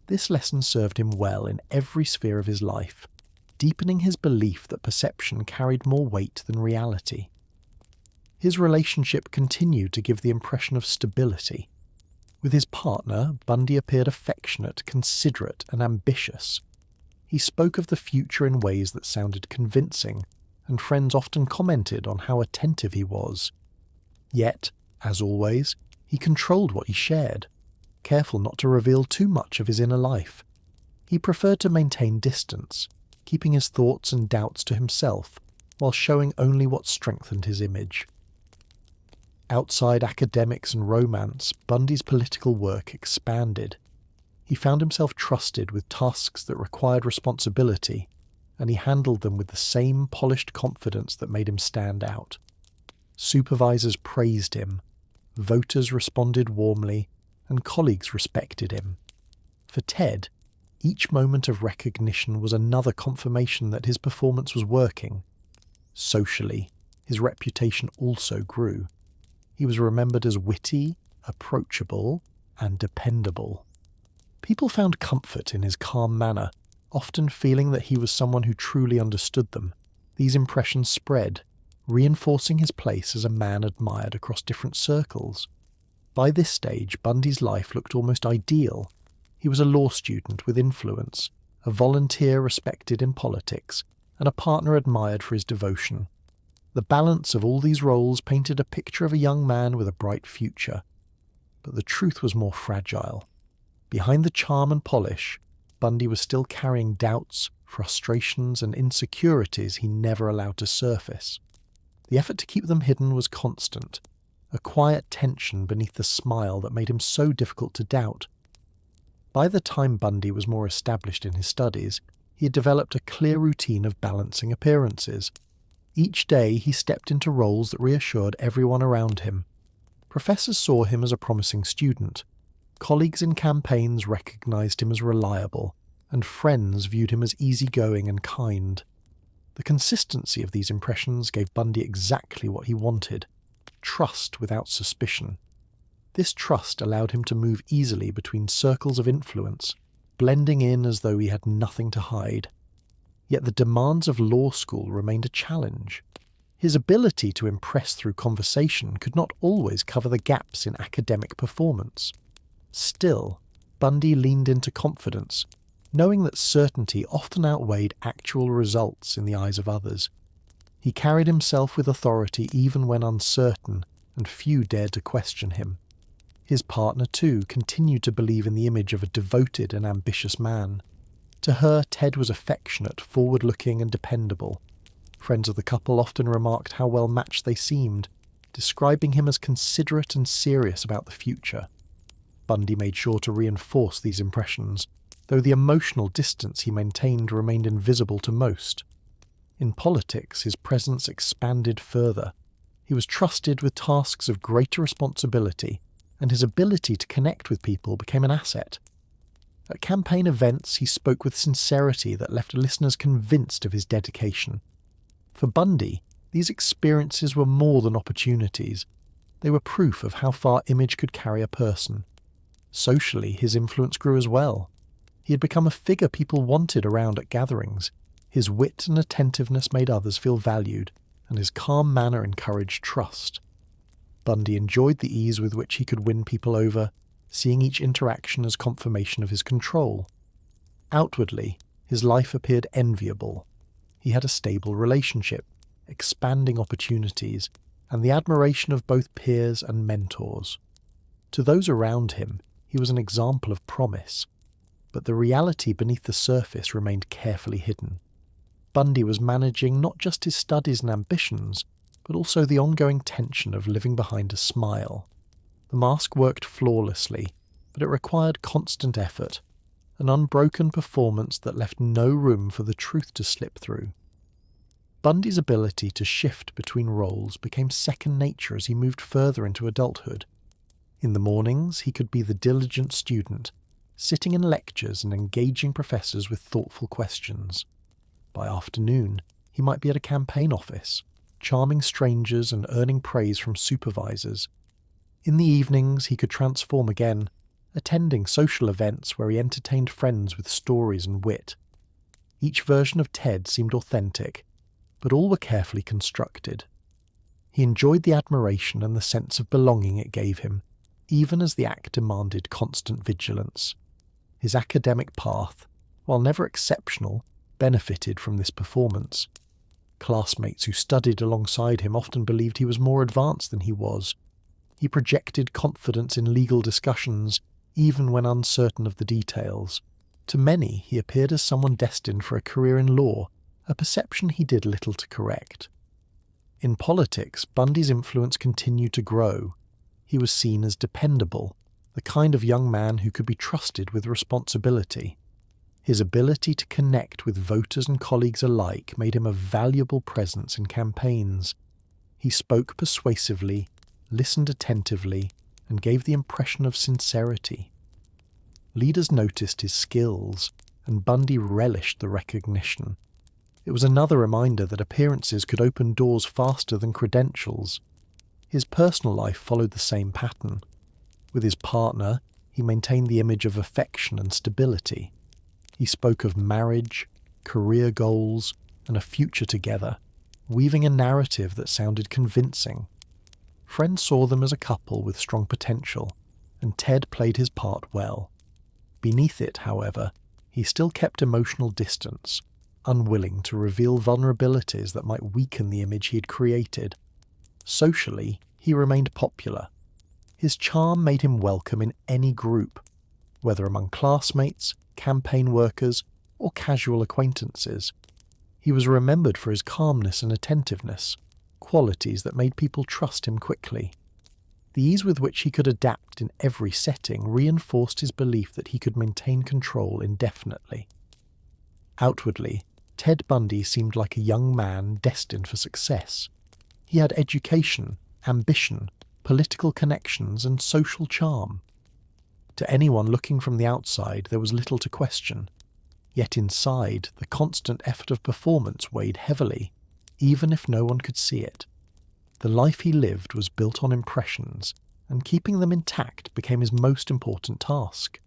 This lesson served him well in every sphere of his life, deepening his belief that perception carried more weight than reality. His relationship continued to give the impression of stability. With his partner, Bundy appeared affectionate, considerate, and ambitious. He spoke of the future in ways that sounded convincing, and friends often commented on how attentive he was. Yet, As always, he controlled what he shared, careful not to reveal too much of his inner life. He preferred to maintain distance, keeping his thoughts and doubts to himself, while showing only what strengthened his image. Outside academics and romance, Bundy's political work expanded. He found himself trusted with tasks that required responsibility, and he handled them with the same polished confidence that made him stand out. Supervisors praised him, voters responded warmly, and colleagues respected him. For Ted, each moment of recognition was another confirmation that his performance was working. Socially, his reputation also grew. He was remembered as witty, approachable, and dependable. People found comfort in his calm manner, often feeling that he was someone who truly understood them. These impressions spread, reinforcing his place as a man admired across different circles. By this stage, Bundy's life looked almost ideal. He was a law student with influence, a volunteer respected in politics, and a partner admired for his devotion. The balance of all these roles painted a picture of a young man with a bright future. But the truth was more fragile. Behind the charm and polish, Bundy was still carrying doubts, frustrations, and insecurities he never allowed to surface. The effort to keep them hidden was constant, a quiet tension beneath the smile that made him so difficult to doubt. By the time Bundy was more established in his studies, he had developed a clear routine of balancing appearances. Each day he stepped into roles that reassured everyone around him. Professors saw him as a promising student. Colleagues in campaigns recognized him as reliable, and friends viewed him as easygoing and kind. The consistency of these impressions gave Bundy exactly what he wanted: trust without suspicion. This trust allowed him to move easily between circles of influence, blending in as though he had nothing to hide. Yet the demands of law school remained a challenge. His ability to impress through conversation could not always cover the gaps in academic performance. Still, Bundy leaned into confidence, knowing that certainty often outweighed actual results in the eyes of others. He carried himself with authority even when uncertain, and few dared to question him. His partner, too, continued to believe in the image of a devoted and ambitious man. To her, Ted was affectionate, forward-looking, and dependable. Friends of the couple often remarked how well matched they seemed, describing him as considerate and serious about the future. Bundy made sure to reinforce these impressions, though the emotional distance he maintained remained invisible to most. In politics, his presence expanded further. He was trusted with tasks of greater responsibility, and his ability to connect with people became an asset. At campaign events, he spoke with sincerity that left listeners convinced of his dedication. For Bundy, these experiences were more than opportunities. They were proof of how far image could carry a person. Socially, his influence grew as well. He had become a figure people wanted around at gatherings. His wit and attentiveness made others feel valued, and his calm manner encouraged trust. Bundy enjoyed the ease with which he could win people over, seeing each interaction as confirmation of his control. Outwardly, his life appeared enviable. He had a stable relationship, expanding opportunities, and the admiration of both peers and mentors. To those around him, he was an example of promise, but the reality beneath the surface remained carefully hidden. Bundy was managing not just his studies and ambitions, but also the ongoing tension of living behind a smile. The mask worked flawlessly, but it required constant effort, an unbroken performance that left no room for the truth to slip through. Bundy's ability to shift between roles became second nature as he moved further into adulthood. In the mornings, he could be the diligent student, sitting in lectures and engaging professors with thoughtful questions. By afternoon, he might be at a campaign office, charming strangers and earning praise from supervisors. In the evenings, he could transform again, attending social events where he entertained friends with stories and wit. Each version of Ted seemed authentic, but all were carefully constructed. He enjoyed the admiration and the sense of belonging it gave him, even as the act demanded constant vigilance. His academic path, while never exceptional, benefited from this performance. Classmates who studied alongside him often believed he was more advanced than he was. He projected confidence in legal discussions, even when uncertain of the details. To many, he appeared as someone destined for a career in law, a perception he did little to correct. In politics, Bundy's influence continued to grow. He was seen as dependable, the kind of young man who could be trusted with responsibility. His ability to connect with voters and colleagues alike made him a valuable presence in campaigns. He spoke persuasively, listened attentively, and gave the impression of sincerity. Leaders noticed his skills, and Bundy relished the recognition. It was another reminder that appearances could open doors faster than credentials. His personal life followed the same pattern. With his partner, he maintained the image of affection and stability. He spoke of marriage, career goals, and a future together, weaving a narrative that sounded convincing. Friends saw them as a couple with strong potential, and Ted played his part well. Beneath it, however, he still kept emotional distance, unwilling to reveal vulnerabilities that might weaken the image he had created. Socially, he remained popular. His charm made him welcome in any group, whether among classmates, campaign workers, or casual acquaintances. He was remembered for his calmness and attentiveness, qualities that made people trust him quickly. The ease with which he could adapt in every setting reinforced his belief that he could maintain control indefinitely. Outwardly, Ted Bundy seemed like a young man destined for success. He had education, ambition, political connections, and social charm. To anyone looking from the outside, there was little to question. Yet inside, the constant effort of performance weighed heavily, even if no one could see it. The life he lived was built on impressions, and keeping them intact became his most important task.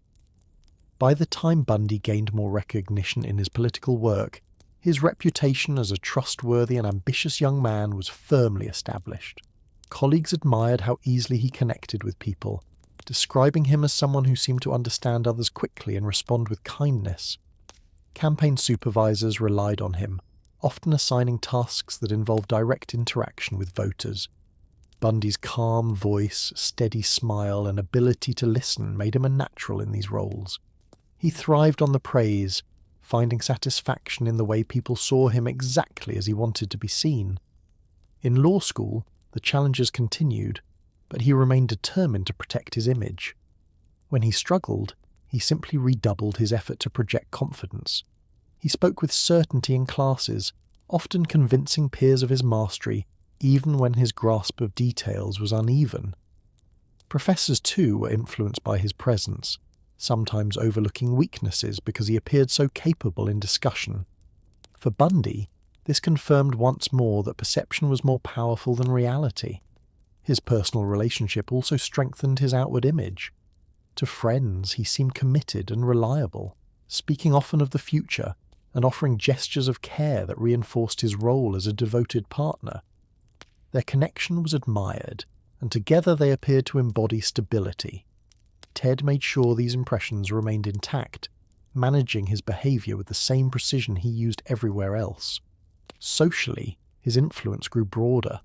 By the time Bundy gained more recognition in his political work, his reputation as a trustworthy and ambitious young man was firmly established. Colleagues admired how easily he connected with people, describing him as someone who seemed to understand others quickly and respond with kindness. Campaign supervisors relied on him, often assigning tasks that involved direct interaction with voters. Bundy's calm voice, steady smile, and ability to listen made him a natural in these roles. He thrived on the praise, finding satisfaction in the way people saw him exactly as he wanted to be seen. In law school, the challenges continued, but he remained determined to protect his image. When he struggled, he simply redoubled his effort to project confidence. He spoke with certainty in classes, often convincing peers of his mastery, even when his grasp of details was uneven. Professors, too, were influenced by his presence, sometimes overlooking weaknesses because he appeared so capable in discussion. For Bundy, this confirmed once more that perception was more powerful than reality. His personal relationship also strengthened his outward image. To friends, he seemed committed and reliable, speaking often of the future and offering gestures of care that reinforced his role as a devoted partner. Their connection was admired, and together they appeared to embody stability. Ted made sure these impressions remained intact, managing his behavior with the same precision he used everywhere else. Socially, his influence grew broader.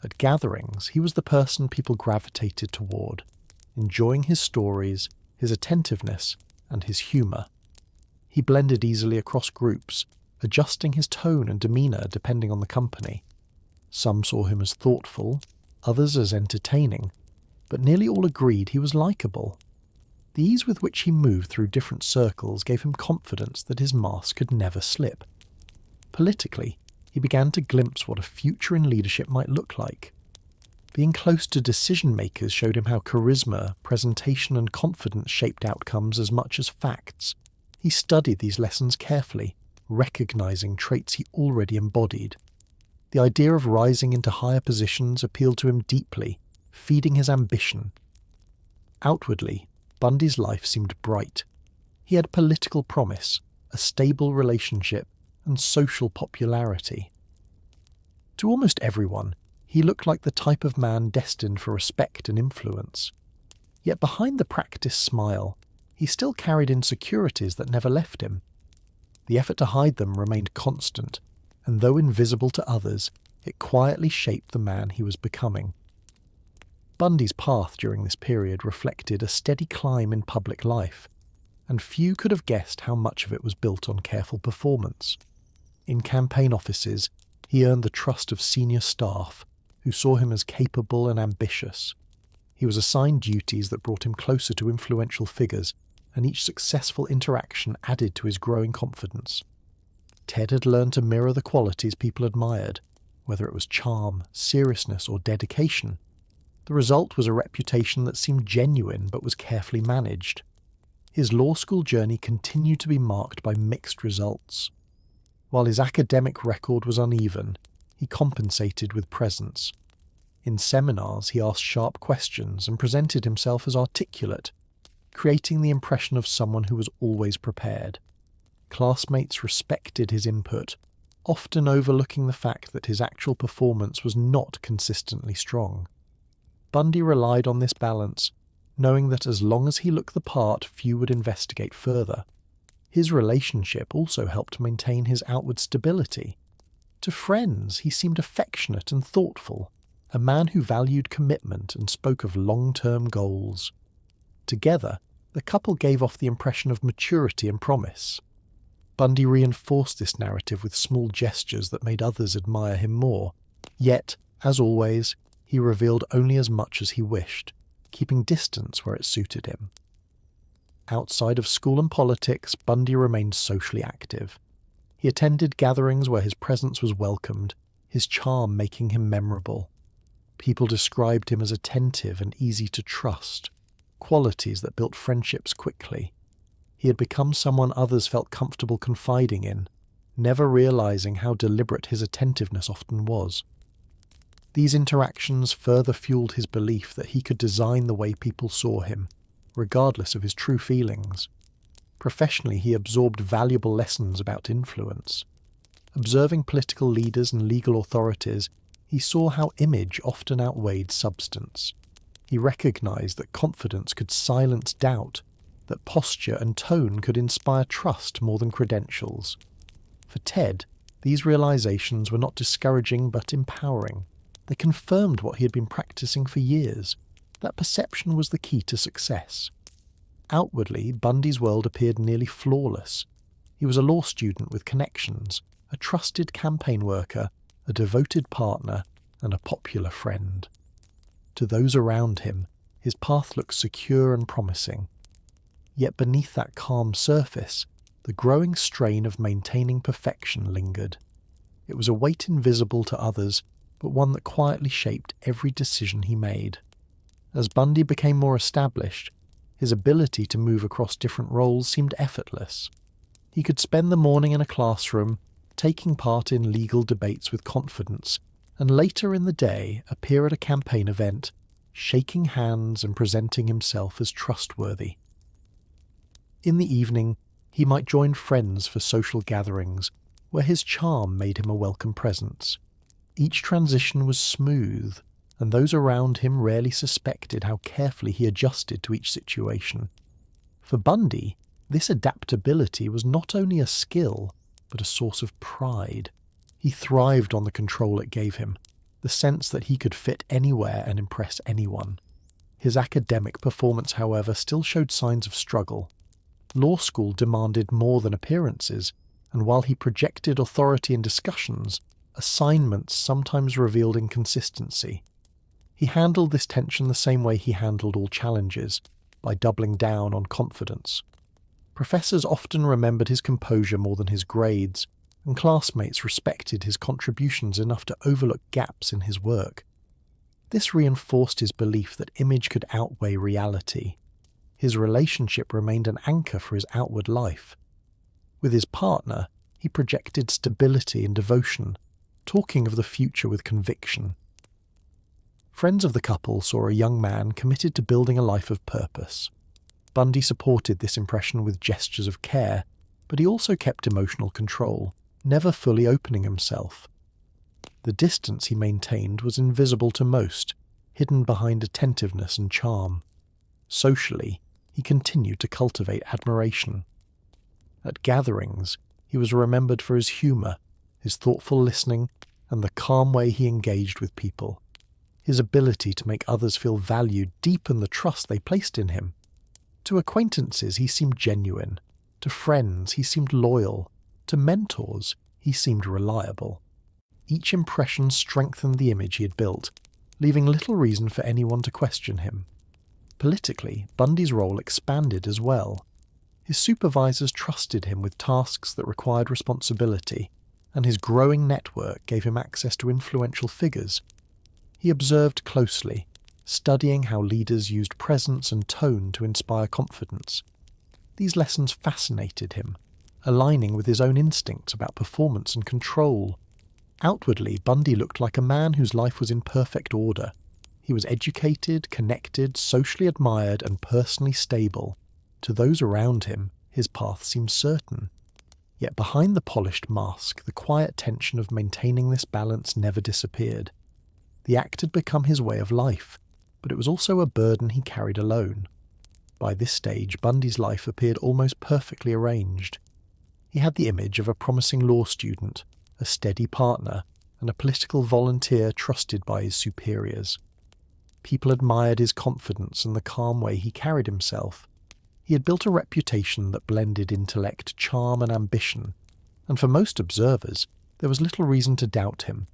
At gatherings, he was the person people gravitated toward, enjoying his stories, his attentiveness, and his humor. He blended easily across groups, adjusting his tone and demeanor depending on the company. Some saw him as thoughtful, others as entertaining, but nearly all agreed he was likable. The ease with which he moved through different circles gave him confidence that his mask could never slip. Politically, he began to glimpse what a future in leadership might look like. Being close to decision-makers showed him how charisma, presentation, and confidence shaped outcomes as much as facts. He studied these lessons carefully, recognizing traits he already embodied. The idea of rising into higher positions appealed to him deeply, feeding his ambition. Outwardly, Bundy's life seemed bright. He had political promise, a stable relationship, and social popularity. To almost everyone, he looked like the type of man destined for respect and influence. Yet behind the practiced smile, he still carried insecurities that never left him. The effort to hide them remained constant, and though invisible to others, it quietly shaped the man he was becoming. Bundy's path during this period reflected a steady climb in public life, and few could have guessed how much of it was built on careful performance. In campaign offices, he earned the trust of senior staff, who saw him as capable and ambitious. He was assigned duties that brought him closer to influential figures, and each successful interaction added to his growing confidence. Ted had learned to mirror the qualities people admired, whether it was charm, seriousness, or dedication. The result was a reputation that seemed genuine but was carefully managed. His law school journey continued to be marked by mixed results. While his academic record was uneven, he compensated with presence. In seminars, he asked sharp questions and presented himself as articulate, creating the impression of someone who was always prepared. Classmates respected his input, often overlooking the fact that his actual performance was not consistently strong. Bundy relied on this balance, knowing that as long as he looked the part, few would investigate further. His relationship also helped maintain his outward stability. To friends, he seemed affectionate and thoughtful, a man who valued commitment and spoke of long-term goals. Together, the couple gave off the impression of maturity and promise. Bundy reinforced this narrative with small gestures that made others admire him more. Yet, as always, he revealed only as much as he wished, keeping distance where it suited him. Outside of school and politics, Bundy remained socially active. He attended gatherings where his presence was welcomed, his charm making him memorable. People described him as attentive and easy to trust, qualities that built friendships quickly. He had become someone others felt comfortable confiding in, never realizing how deliberate his attentiveness often was. These interactions further fueled his belief that he could design the way people saw him, regardless of his true feelings. Professionally, he absorbed valuable lessons about influence. Observing political leaders and legal authorities, he saw how image often outweighed substance. He recognized that confidence could silence doubt, that posture and tone could inspire trust more than credentials. For Ted, these realizations were not discouraging but empowering. They confirmed what he had been practicing for years. That perception was the key to success. Outwardly, Bundy's world appeared nearly flawless. He was a law student with connections, a trusted campaign worker, a devoted partner, and a popular friend. To those around him, his path looked secure and promising. Yet beneath that calm surface, the growing strain of maintaining perfection lingered. It was a weight invisible to others, but one that quietly shaped every decision he made. As Bundy became more established, his ability to move across different roles seemed effortless. He could spend the morning in a classroom, taking part in legal debates with confidence, and later in the day appear at a campaign event, shaking hands and presenting himself as trustworthy. In the evening, he might join friends for social gatherings, where his charm made him a welcome presence. Each transition was smooth, and those around him rarely suspected how carefully he adjusted to each situation. For Bundy, this adaptability was not only a skill, but a source of pride. He thrived on the control it gave him, the sense that he could fit anywhere and impress anyone. His academic performance, however, still showed signs of struggle. Law school demanded more than appearances, and while he projected authority in discussions, assignments sometimes revealed inconsistency. He handled this tension the same way he handled all challenges, by doubling down on confidence. Professors often remembered his composure more than his grades, and classmates respected his contributions enough to overlook gaps in his work. This reinforced his belief that image could outweigh reality. His relationship remained an anchor for his outward life. With his partner, he projected stability and devotion, talking of the future with conviction. Friends of the couple saw a young man committed to building a life of purpose. Bundy supported this impression with gestures of care, but he also kept emotional control, never fully opening himself. The distance he maintained was invisible to most, hidden behind attentiveness and charm. Socially, he continued to cultivate admiration. At gatherings, he was remembered for his humour, his thoughtful listening, and the calm way he engaged with people. His ability to make others feel valued deepened the trust they placed in him. To acquaintances, he seemed genuine. To friends, he seemed loyal. To mentors, he seemed reliable. Each impression strengthened the image he had built, leaving little reason for anyone to question him. Politically, Bundy's role expanded as well. His supervisors trusted him with tasks that required responsibility, and his growing network gave him access to influential figures. He observed closely, studying how leaders used presence and tone to inspire confidence. These lessons fascinated him, aligning with his own instincts about performance and control. Outwardly, Bundy looked like a man whose life was in perfect order. He was educated, connected, socially admired, and personally stable. To those around him, his path seemed certain. Yet behind the polished mask, the quiet tension of maintaining this balance never disappeared. The act had become his way of life, but it was also a burden he carried alone. By this stage, Bundy's life appeared almost perfectly arranged. He had the image of a promising law student, a steady partner, and a political volunteer trusted by his superiors. People admired his confidence and the calm way he carried himself. He had built a reputation that blended intellect, charm, and ambition, and for most observers, there was little reason to doubt him.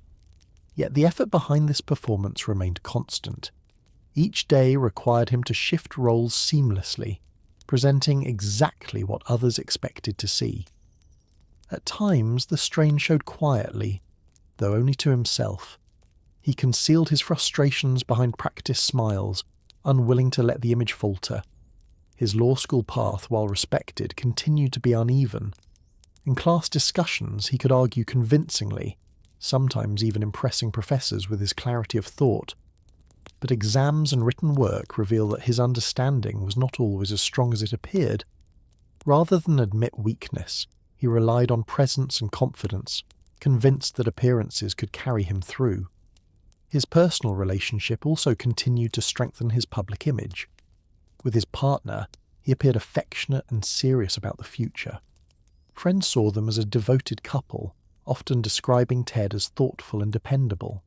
Yet the effort behind this performance remained constant. Each day required him to shift roles seamlessly, presenting exactly what others expected to see. At times, the strain showed quietly, though only to himself. He concealed his frustrations behind practiced smiles, unwilling to let the image falter. His law school path, while respected, continued to be uneven. In class discussions, he could argue convincingly, sometimes even impressing professors with his clarity of thought. But exams and written work reveal that his understanding was not always as strong as it appeared. Rather than admit weakness, he relied on presence and confidence, convinced that appearances could carry him through. His personal relationship also continued to strengthen his public image. With his partner, he appeared affectionate and serious about the future. Friends saw them as a devoted couple, often describing Ted as thoughtful and dependable.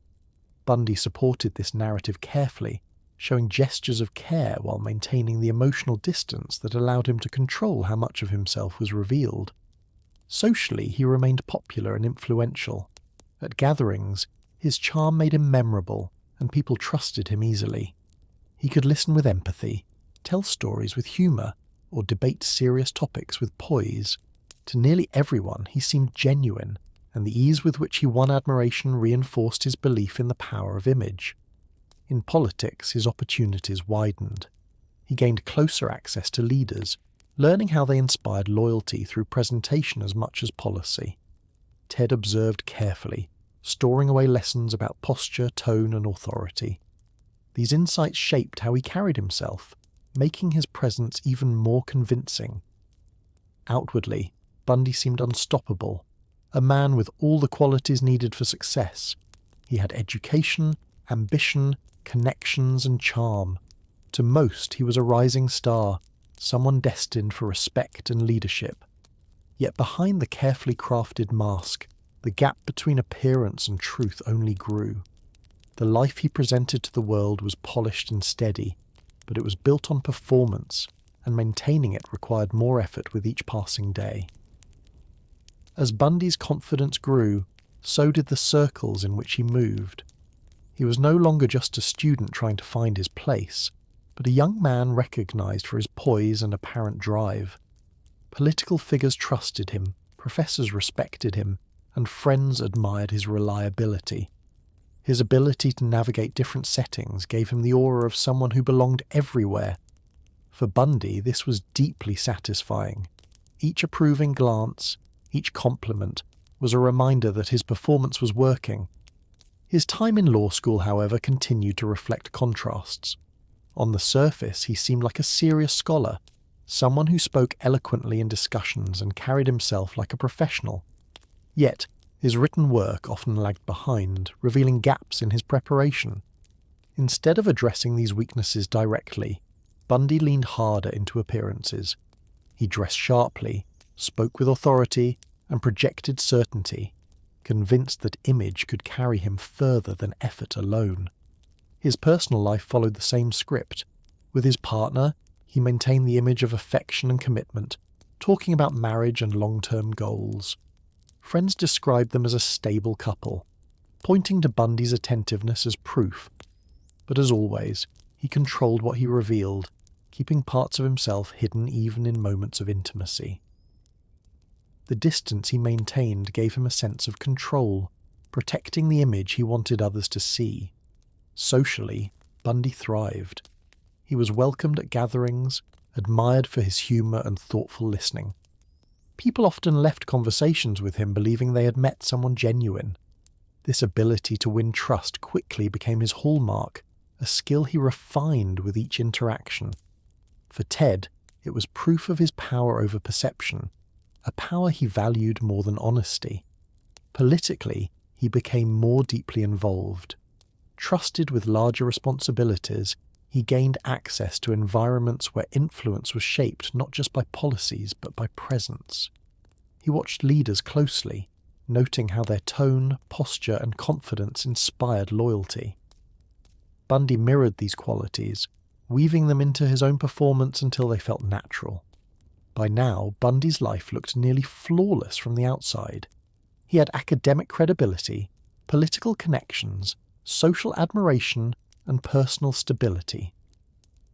Bundy supported this narrative carefully, showing gestures of care while maintaining the emotional distance that allowed him to control how much of himself was revealed. Socially, he remained popular and influential. At gatherings, his charm made him memorable, and people trusted him easily. He could listen with empathy, tell stories with humour, or debate serious topics with poise. To nearly everyone, he seemed genuine, and the ease with which he won admiration reinforced his belief in the power of image. In politics, his opportunities widened. He gained closer access to leaders, learning how they inspired loyalty through presentation as much as policy. Ted observed carefully, storing away lessons about posture, tone, and authority. These insights shaped how he carried himself, making his presence even more convincing. Outwardly, Bundy seemed unstoppable, a man with all the qualities needed for success. He had education, ambition, connections, and charm. To most, he was a rising star, someone destined for respect and leadership. Yet behind the carefully crafted mask, the gap between appearance and truth only grew. The life he presented to the world was polished and steady, but it was built on performance, and maintaining it required more effort with each passing day. As Bundy's confidence grew, so did the circles in which he moved. He was no longer just a student trying to find his place, but a young man recognized for his poise and apparent drive. Political figures trusted him, professors respected him, and friends admired his reliability. His ability to navigate different settings gave him the aura of someone who belonged everywhere. For Bundy, this was deeply satisfying. Each approving glance, each compliment, was a reminder that his performance was working. His time in law school, however, continued to reflect contrasts. On the surface, he seemed like a serious scholar, someone who spoke eloquently in discussions and carried himself like a professional. Yet, his written work often lagged behind, revealing gaps in his preparation. Instead of addressing these weaknesses directly, Bundy leaned harder into appearances. He dressed sharply, spoke with authority, and projected certainty, convinced that image could carry him further than effort alone. His personal life followed the same script. With his partner, he maintained the image of affection and commitment, talking about marriage and long-term goals. Friends described them as a stable couple, pointing to Bundy's attentiveness as proof. But as always, he controlled what he revealed, keeping parts of himself hidden even in moments of intimacy. The distance he maintained gave him a sense of control, protecting the image he wanted others to see. Socially, Bundy thrived. He was welcomed at gatherings, admired for his humour and thoughtful listening. People often left conversations with him believing they had met someone genuine. This ability to win trust quickly became his hallmark, a skill he refined with each interaction. For Ted, it was proof of his power over perception, a power he valued more than honesty. Politically, he became more deeply involved. Trusted with larger responsibilities, he gained access to environments where influence was shaped not just by policies but by presence. He watched leaders closely, noting how their tone, posture, and confidence inspired loyalty. Bundy mirrored these qualities, weaving them into his own performance until they felt natural. By now, Bundy's life looked nearly flawless from the outside. He had academic credibility, political connections, social admiration, and personal stability.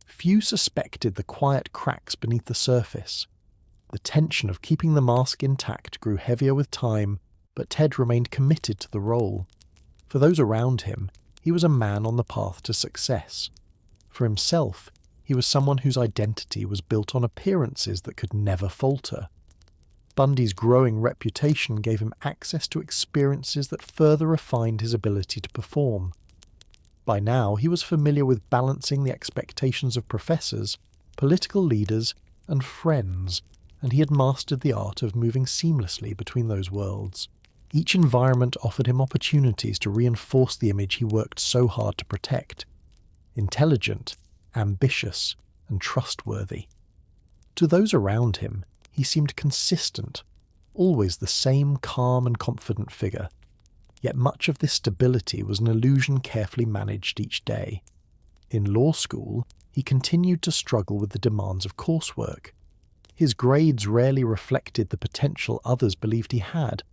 Few suspected the quiet cracks beneath the surface. The tension of keeping the mask intact grew heavier with time, but Ted remained committed to the role. For those around him, he was a man on the path to success. For himself, he was someone whose identity was built on appearances that could never falter. Bundy's growing reputation gave him access to experiences that further refined his ability to perform. By now, he was familiar with balancing the expectations of professors, political leaders, and friends, and he had mastered the art of moving seamlessly between those worlds. Each environment offered him opportunities to reinforce the image he worked so hard to protect. Intelligent, ambitious, and trustworthy. To those around him, he seemed consistent, always the same calm and confident figure. Yet much of this stability was an illusion carefully managed each day. In law school, he continued to struggle with the demands of coursework. His grades rarely reflected the potential others believed he had,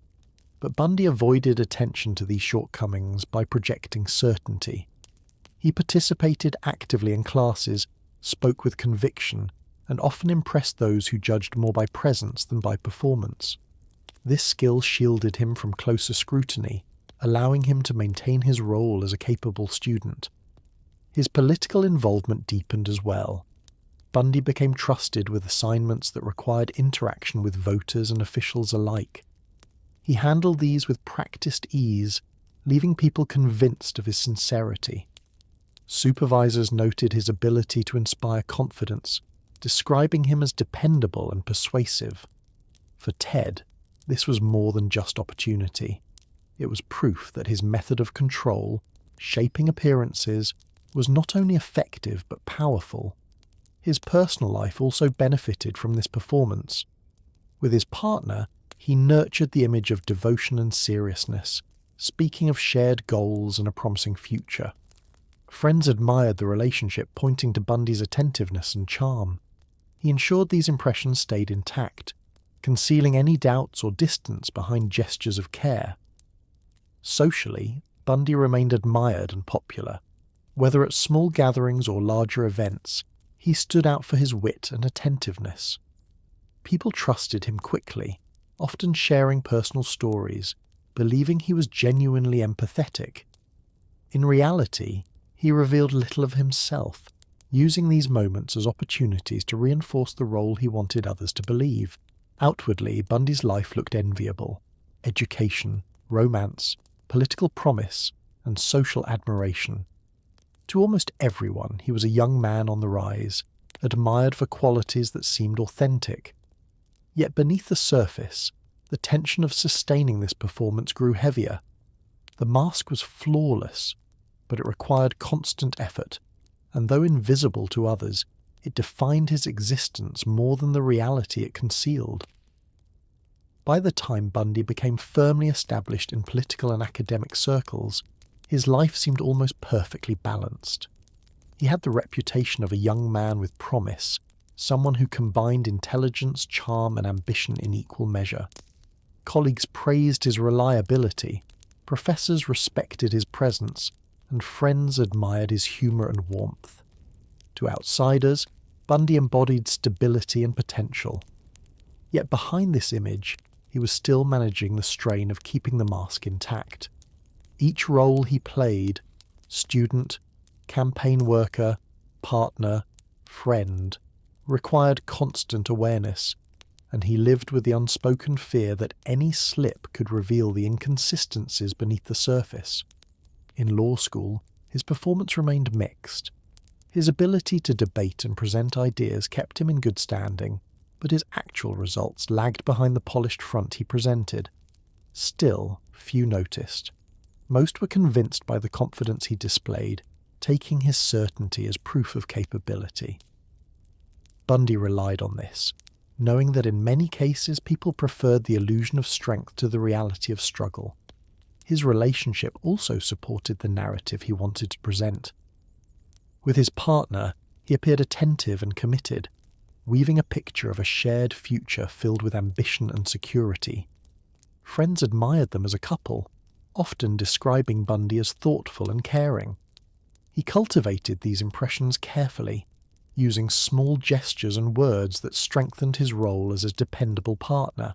but Bundy avoided attention to these shortcomings by projecting certainty. He participated actively in classes, spoke with conviction, and often impressed those who judged more by presence than by performance. This skill shielded him from closer scrutiny, allowing him to maintain his role as a capable student. His political involvement deepened as well. Bundy became trusted with assignments that required interaction with voters and officials alike. He handled these with practiced ease, leaving people convinced of his sincerity. Supervisors noted his ability to inspire confidence, describing him as dependable and persuasive. For Ted, this was more than just opportunity. It was proof that his method of control, shaping appearances, was not only effective but powerful. His personal life also benefited from this performance. With his partner, he nurtured the image of devotion and seriousness, speaking of shared goals and a promising future. Friends admired the relationship, pointing to Bundy's attentiveness and charm. He ensured these impressions stayed intact, concealing any doubts or distance behind gestures of care. Socially, Bundy remained admired and popular. Whether at small gatherings or larger events, he stood out for his wit and attentiveness. People trusted him quickly, often sharing personal stories, believing he was genuinely empathetic. In reality, he revealed little of himself, using these moments as opportunities to reinforce the role he wanted others to believe. Outwardly, Bundy's life looked enviable. Education, romance, political promise, and social admiration. To almost everyone, he was a young man on the rise, admired for qualities that seemed authentic. Yet beneath the surface, the tension of sustaining this performance grew heavier. The mask was flawless, but it required constant effort, and though invisible to others, it defined his existence more than the reality it concealed. By the time Bundy became firmly established in political and academic circles, His life seemed almost perfectly balanced. He had the reputation of a young man with promise, someone who combined intelligence, charm, and ambition in equal measure. Colleagues praised his reliability, professors respected his presence, and friends admired his humour and warmth. To outsiders, Bundy embodied stability and potential. Yet behind this image, he was still managing the strain of keeping the mask intact. Each role he played, student, campaign worker, partner, friend, required constant awareness, and he lived with the unspoken fear that any slip could reveal the inconsistencies beneath the surface. In law school, his performance remained mixed. His ability to debate and present ideas kept him in good standing, but his actual results lagged behind the polished front he presented. Still, few noticed. Most were convinced by the confidence he displayed, taking his certainty as proof of capability. Bundy relied on this, knowing that in many cases people preferred the illusion of strength to the reality of struggle. His relationship also supported the narrative he wanted to present. With his partner, he appeared attentive and committed, weaving a picture of a shared future filled with ambition and security. Friends admired them as a couple, often describing Bundy as thoughtful and caring. He cultivated these impressions carefully, using small gestures and words that strengthened his role as a dependable partner.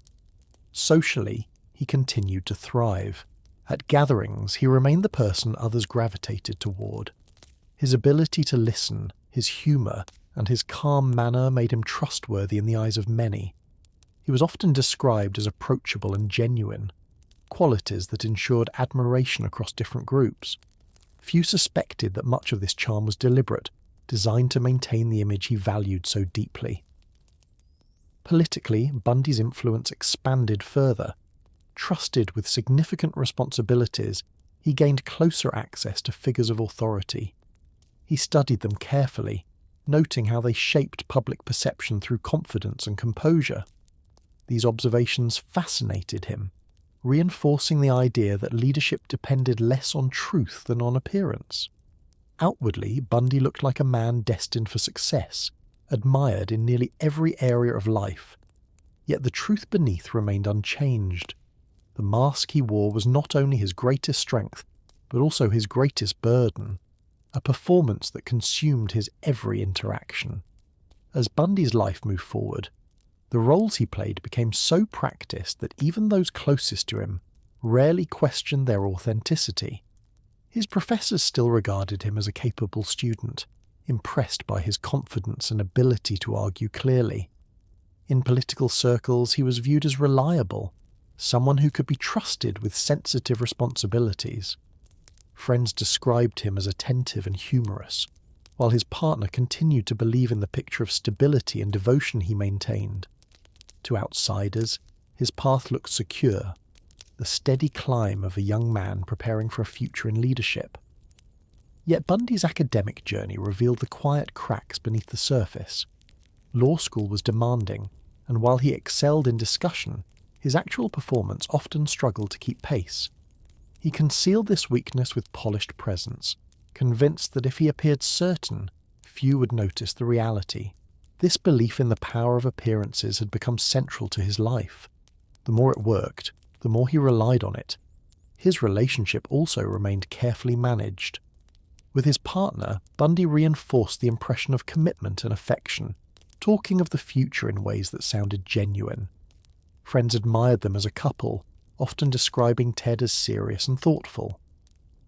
Socially, he continued to thrive. At gatherings, he remained the person others gravitated toward. His ability to listen, his humour, and his calm manner made him trustworthy in the eyes of many. He was often described as approachable and genuine, qualities that ensured admiration across different groups. Few suspected that much of this charm was deliberate, designed to maintain the image he valued so deeply. Politically, Bundy's influence expanded further. Trusted with significant responsibilities, he gained closer access to figures of authority. He studied them carefully, noting how they shaped public perception through confidence and composure. These observations fascinated him, reinforcing the idea that leadership depended less on truth than on appearance. Outwardly, Bundy looked like a man destined for success, admired in nearly every area of life. Yet the truth beneath remained unchanged. The mask he wore was not only his greatest strength, but also his greatest burden, a performance that consumed his every interaction. As Bundy's life moved forward, the roles he played became so practiced that even those closest to him rarely questioned their authenticity. His professors still regarded him as a capable student, impressed by his confidence and ability to argue clearly. In political circles, he was viewed as reliable, someone who could be trusted with sensitive responsibilities. Friends described him as attentive and humorous, while his partner continued to believe in the picture of stability and devotion he maintained. To outsiders, his path looked secure, the steady climb of a young man preparing for a future in leadership. Yet Bundy's academic journey revealed the quiet cracks beneath the surface. Law school was demanding, and while he excelled in discussion, his actual performance often struggled to keep pace. He concealed this weakness with polished presence, convinced that if he appeared certain, few would notice the reality. This belief in the power of appearances had become central to his life. The more it worked, the more he relied on it. His relationship also remained carefully managed. With his partner, Bundy reinforced the impression of commitment and affection, talking of the future in ways that sounded genuine. Friends admired them as a couple, often describing Ted as serious and thoughtful.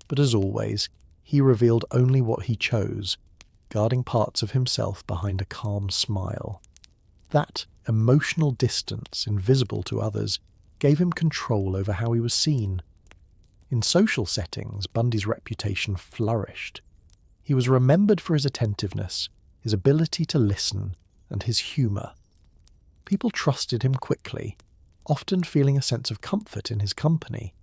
But as always, he revealed only what he chose, guarding parts of himself behind a calm smile. That emotional distance, invisible to others, gave him control over how he was seen. In social settings, Bundy's reputation flourished. He was remembered for his attentiveness, his ability to listen, and his humour. People trusted him quickly, often feeling a sense of comfort in his company.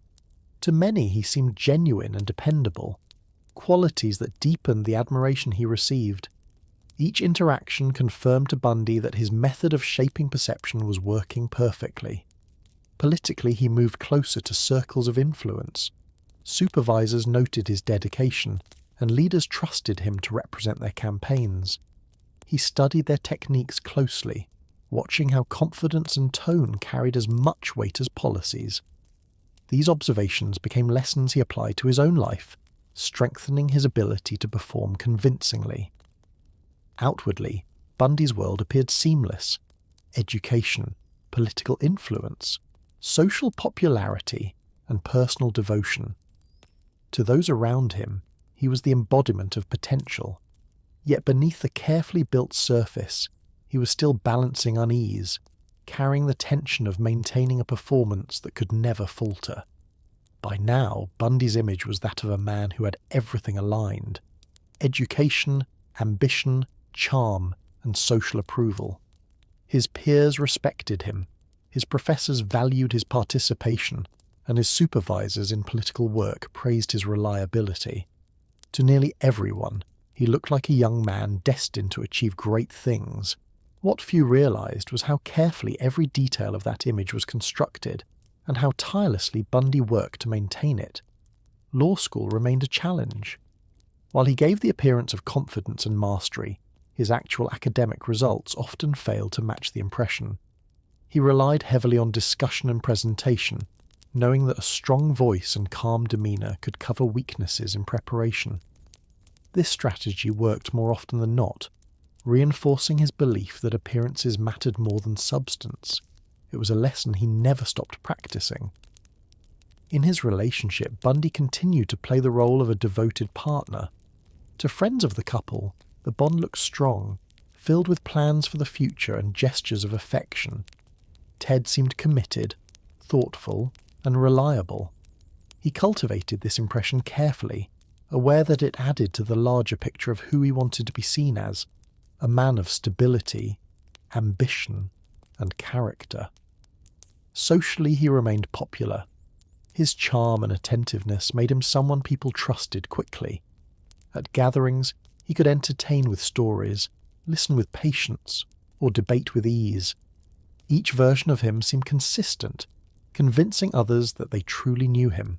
To many, he seemed genuine and dependable, qualities that deepened the admiration he received. Each interaction confirmed to Bundy that his method of shaping perception was working perfectly. Politically, he moved closer to circles of influence. Supervisors noted his dedication, and leaders trusted him to represent their campaigns. He studied their techniques closely, watching how confidence and tone carried as much weight as policies. These observations became lessons he applied to his own life, strengthening his ability to perform convincingly. Outwardly, Bundy's world appeared seamless. Education, political influence, social popularity, and personal devotion. To those around him, he was the embodiment of potential. Yet beneath the carefully built surface, he was still balancing unease, carrying the tension of maintaining a performance that could never falter. By now, Bundy's image was that of a man who had everything aligned: education, ambition, charm, and social approval. His peers respected him, his professors valued his participation, and his supervisors in political work praised his reliability. To nearly everyone, he looked like a young man destined to achieve great things. What few realized was how carefully every detail of that image was constructed, and how tirelessly Bundy worked to maintain it. Law school remained a challenge. While he gave the appearance of confidence and mastery, his actual academic results often failed to match the impression. He relied heavily on discussion and presentation, knowing that a strong voice and calm demeanour could cover weaknesses in preparation. This strategy worked more often than not, reinforcing his belief that appearances mattered more than substance. It was a lesson he never stopped practicing. In his relationship, Bundy continued to play the role of a devoted partner. To friends of the couple, the bond looked strong, filled with plans for the future and gestures of affection. Ted seemed committed, thoughtful, and reliable. He cultivated this impression carefully, aware that it added to the larger picture of who he wanted to be seen as: a man of stability, ambition, and character. Socially, he remained popular. His charm and attentiveness made him someone people trusted quickly. At gatherings, he could entertain with stories, listen with patience, or debate with ease. Each version of him seemed consistent, convincing others that they truly knew him.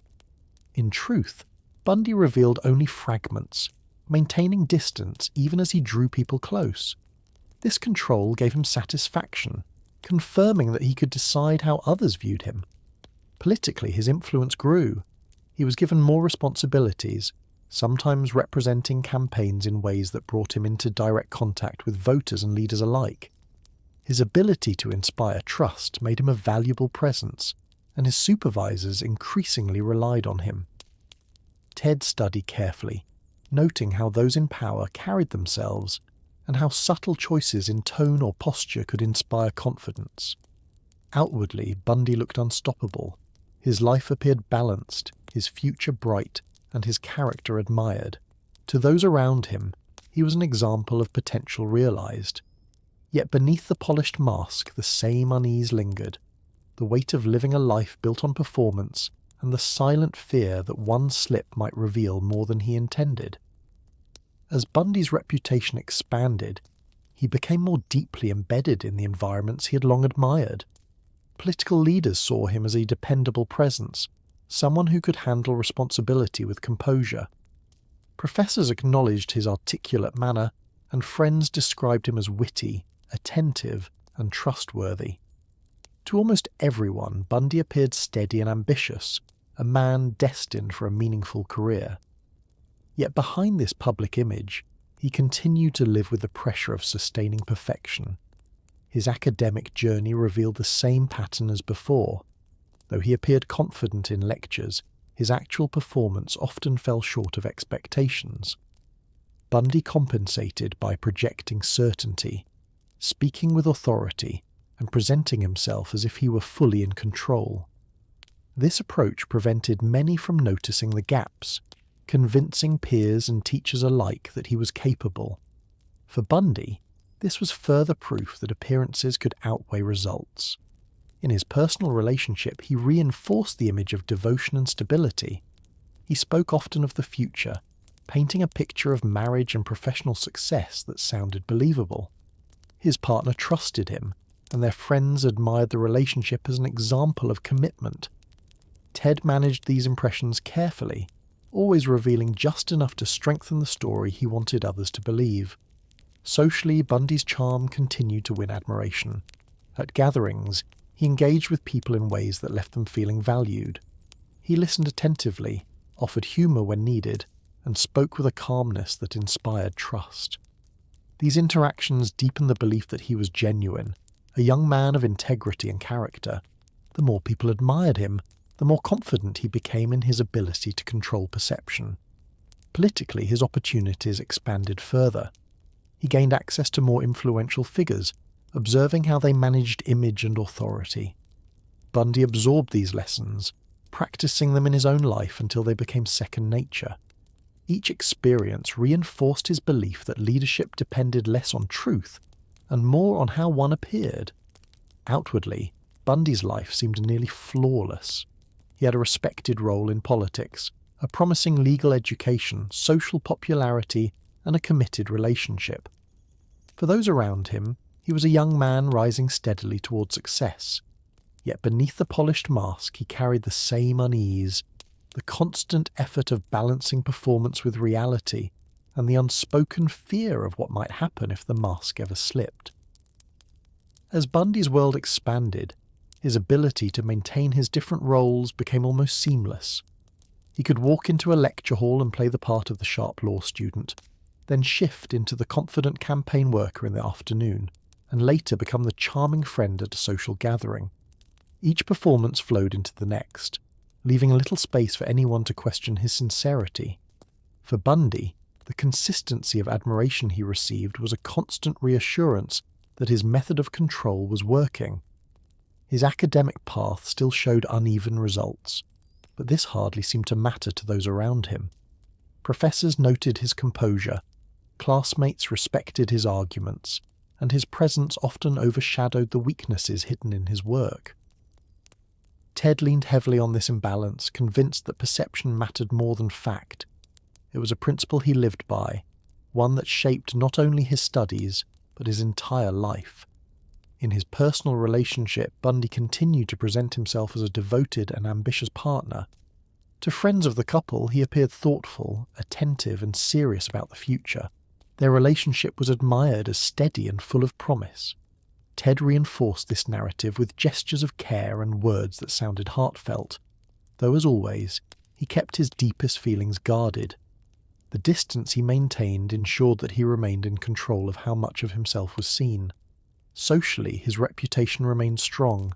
In truth, Bundy revealed only fragments, maintaining distance even as he drew people close. This control gave him satisfaction, confirming that he could decide how others viewed him. Politically, his influence grew. He was given more responsibilities, sometimes representing campaigns in ways that brought him into direct contact with voters and leaders alike. His ability to inspire trust made him a valuable presence, and his supervisors increasingly relied on him. Ted studied carefully, noting how those in power carried themselves, and how subtle choices in tone or posture could inspire confidence. Outwardly, Bundy looked unstoppable. His life appeared balanced, his future bright, and his character admired. To those around him, he was an example of potential realized. Yet beneath the polished mask, the same unease lingered, the weight of living a life built on performance, and the silent fear that one slip might reveal more than he intended. As Bundy's reputation expanded, he became more deeply embedded in the environments he had long admired. Political leaders saw him as a dependable presence, someone who could handle responsibility with composure. Professors acknowledged his articulate manner, and friends described him as witty, attentive, and trustworthy. To almost everyone, Bundy appeared steady and ambitious, a man destined for a meaningful career. Yet behind this public image, he continued to live with the pressure of sustaining perfection. His academic journey revealed the same pattern as before. Though he appeared confident in lectures, his actual performance often fell short of expectations. Bundy compensated by projecting certainty, speaking with authority, and presenting himself as if he were fully in control. This approach prevented many from noticing the gaps, convincing peers and teachers alike that he was capable. For Bundy, this was further proof that appearances could outweigh results. In his personal relationship, he reinforced the image of devotion and stability. He spoke often of the future, painting a picture of marriage and professional success that sounded believable. His partner trusted him, and their friends admired the relationship as an example of commitment. Ted managed these impressions carefully, always revealing just enough to strengthen the story he wanted others to believe. Socially, Bundy's charm continued to win admiration. At gatherings, he engaged with people in ways that left them feeling valued. He listened attentively, offered humour when needed, and spoke with a calmness that inspired trust. These interactions deepened the belief that he was genuine, a young man of integrity and character. The more people admired him, the more confident he became in his ability to control perception. Politically, his opportunities expanded further. He gained access to more influential figures, observing how they managed image and authority. Bundy absorbed these lessons, practicing them in his own life until they became second nature. Each experience reinforced his belief that leadership depended less on truth and more on how one appeared. Outwardly, Bundy's life seemed nearly flawless. He had a respected role in politics, a promising legal education, social popularity, and a committed relationship. For those around him, he was a young man rising steadily toward success. Yet beneath the polished mask he carried the same unease, the constant effort of balancing performance with reality, and the unspoken fear of what might happen if the mask ever slipped. As Bundy's world expanded, his ability to maintain his different roles became almost seamless. He could walk into a lecture hall and play the part of the sharp law student, then shift into the confident campaign worker in the afternoon, and later become the charming friend at a social gathering. Each performance flowed into the next, leaving little space for anyone to question his sincerity. For Bundy, the consistency of admiration he received was a constant reassurance that his method of control was working. His academic path still showed uneven results, but this hardly seemed to matter to those around him. Professors noted his composure, classmates respected his arguments, and his presence often overshadowed the weaknesses hidden in his work. Ted leaned heavily on this imbalance, convinced that perception mattered more than fact. It was a principle he lived by, one that shaped not only his studies, but his entire life. In his personal relationship, Bundy continued to present himself as a devoted and ambitious partner. To friends of the couple, he appeared thoughtful, attentive, and serious about the future. Their relationship was admired as steady and full of promise. Ted reinforced this narrative with gestures of care and words that sounded heartfelt, though as always, he kept his deepest feelings guarded. The distance he maintained ensured that he remained in control of how much of himself was seen. Socially, his reputation remained strong.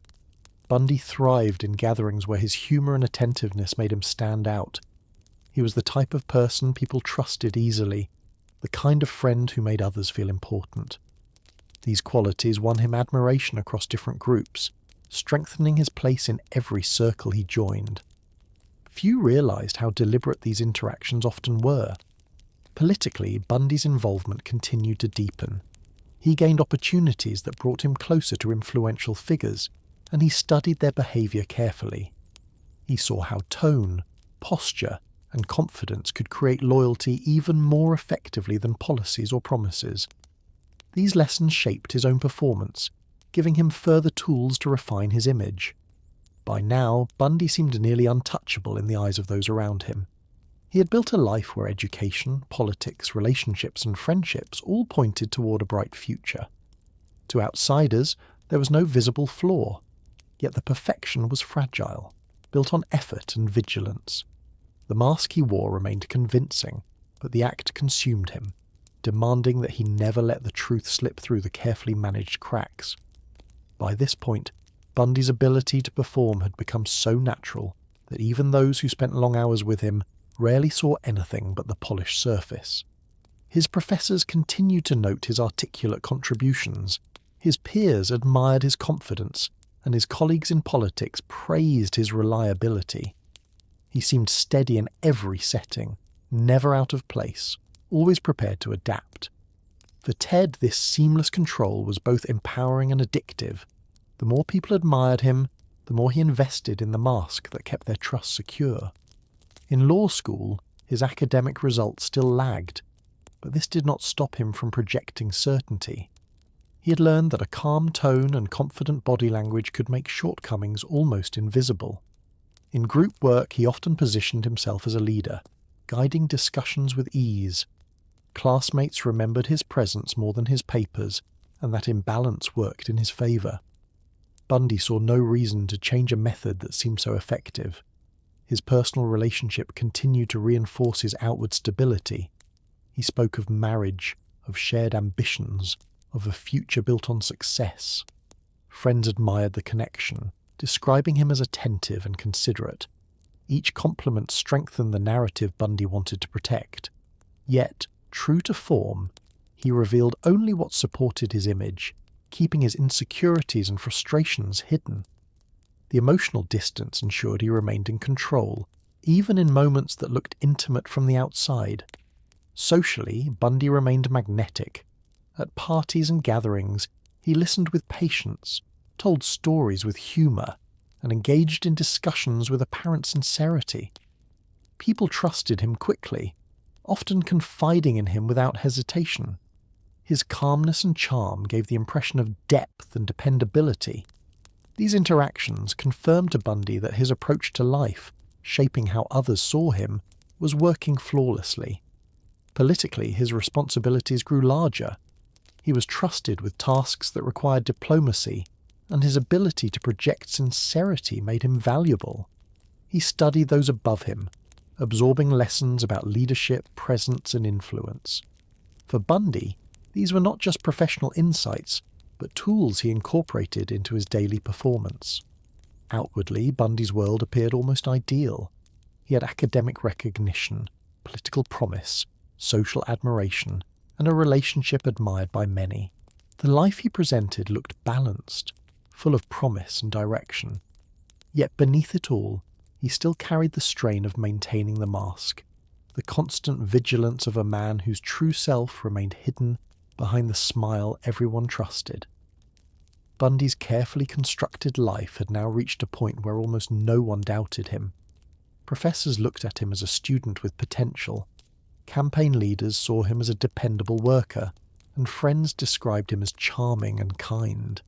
Bundy thrived in gatherings where his humour and attentiveness made him stand out. He was the type of person people trusted easily, the kind of friend who made others feel important. These qualities won him admiration across different groups, strengthening his place in every circle he joined. Few realised how deliberate these interactions often were. Politically, Bundy's involvement continued to deepen. He gained opportunities that brought him closer to influential figures, and he studied their behaviour carefully. He saw how tone, posture, and confidence could create loyalty even more effectively than policies or promises. These lessons shaped his own performance, giving him further tools to refine his image. By now, Bundy seemed nearly untouchable in the eyes of those around him. He had built a life where education, politics, relationships, and friendships all pointed toward a bright future. To outsiders, there was no visible flaw, yet the perfection was fragile, built on effort and vigilance. The mask he wore remained convincing, but the act consumed him, demanding that he never let the truth slip through the carefully managed cracks. By this point, Bundy's ability to perform had become so natural that even those who spent long hours with him rarely saw anything but the polished surface. His professors continued to note his articulate contributions, his peers admired his confidence, and his colleagues in politics praised his reliability. He seemed steady in every setting, never out of place, always prepared to adapt. For Ted, this seamless control was both empowering and addictive. The more people admired him, the more he invested in the mask that kept their trust secure. In law school, his academic results still lagged, but this did not stop him from projecting certainty. He had learned that a calm tone and confident body language could make shortcomings almost invisible. In group work, he often positioned himself as a leader, guiding discussions with ease. Classmates remembered his presence more than his papers, and that imbalance worked in his favour. Bundy saw no reason to change a method that seemed so effective. His personal relationship continued to reinforce his outward stability. He spoke of marriage, of shared ambitions, of a future built on success. Friends admired the connection, describing him as attentive and considerate. Each compliment strengthened the narrative Bundy wanted to protect. Yet, true to form, he revealed only what supported his image, keeping his insecurities and frustrations hidden. The emotional distance ensured he remained in control, even in moments that looked intimate from the outside. Socially, Bundy remained magnetic. At parties and gatherings, he listened with patience, told stories with humour, and engaged in discussions with apparent sincerity. People trusted him quickly, often confiding in him without hesitation. His calmness and charm gave the impression of depth and dependability. These interactions confirmed to Bundy that his approach to life, shaping how others saw him, was working flawlessly. Politically, his responsibilities grew larger. He was trusted with tasks that required diplomacy, and his ability to project sincerity made him valuable. He studied those above him, absorbing lessons about leadership, presence, and influence. For Bundy, these were not just professional insights, but tools he incorporated into his daily performance. Outwardly, Bundy's world appeared almost ideal. He had academic recognition, political promise, social admiration, and a relationship admired by many. The life he presented looked balanced, full of promise and direction. Yet beneath it all, he still carried the strain of maintaining the mask, the constant vigilance of a man whose true self remained hidden behind the smile everyone trusted. Bundy's carefully constructed life had now reached a point where almost no one doubted him. Professors looked at him as a student with potential. Campaign leaders saw him as a dependable worker, and friends described him as charming and kind.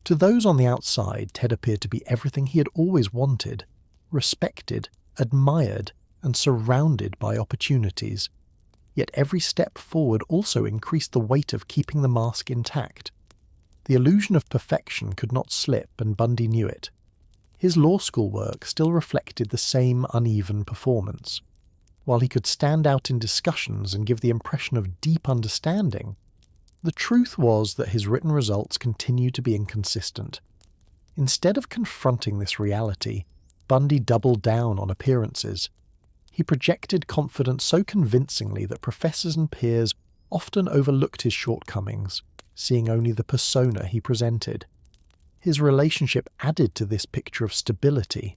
To those on the outside, Ted appeared to be everything he had always wanted: respected, admired, and surrounded by opportunities. Yet every step forward also increased the weight of keeping the mask intact. The illusion of perfection could not slip, and Bundy knew it. His law school work still reflected the same uneven performance. While he could stand out in discussions and give the impression of deep understanding, the truth was that his written results continued to be inconsistent. Instead of confronting this reality, Bundy doubled down on appearances. He projected confidence so convincingly that professors and peers often overlooked his shortcomings, seeing only the persona he presented. His relationship added to this picture of stability.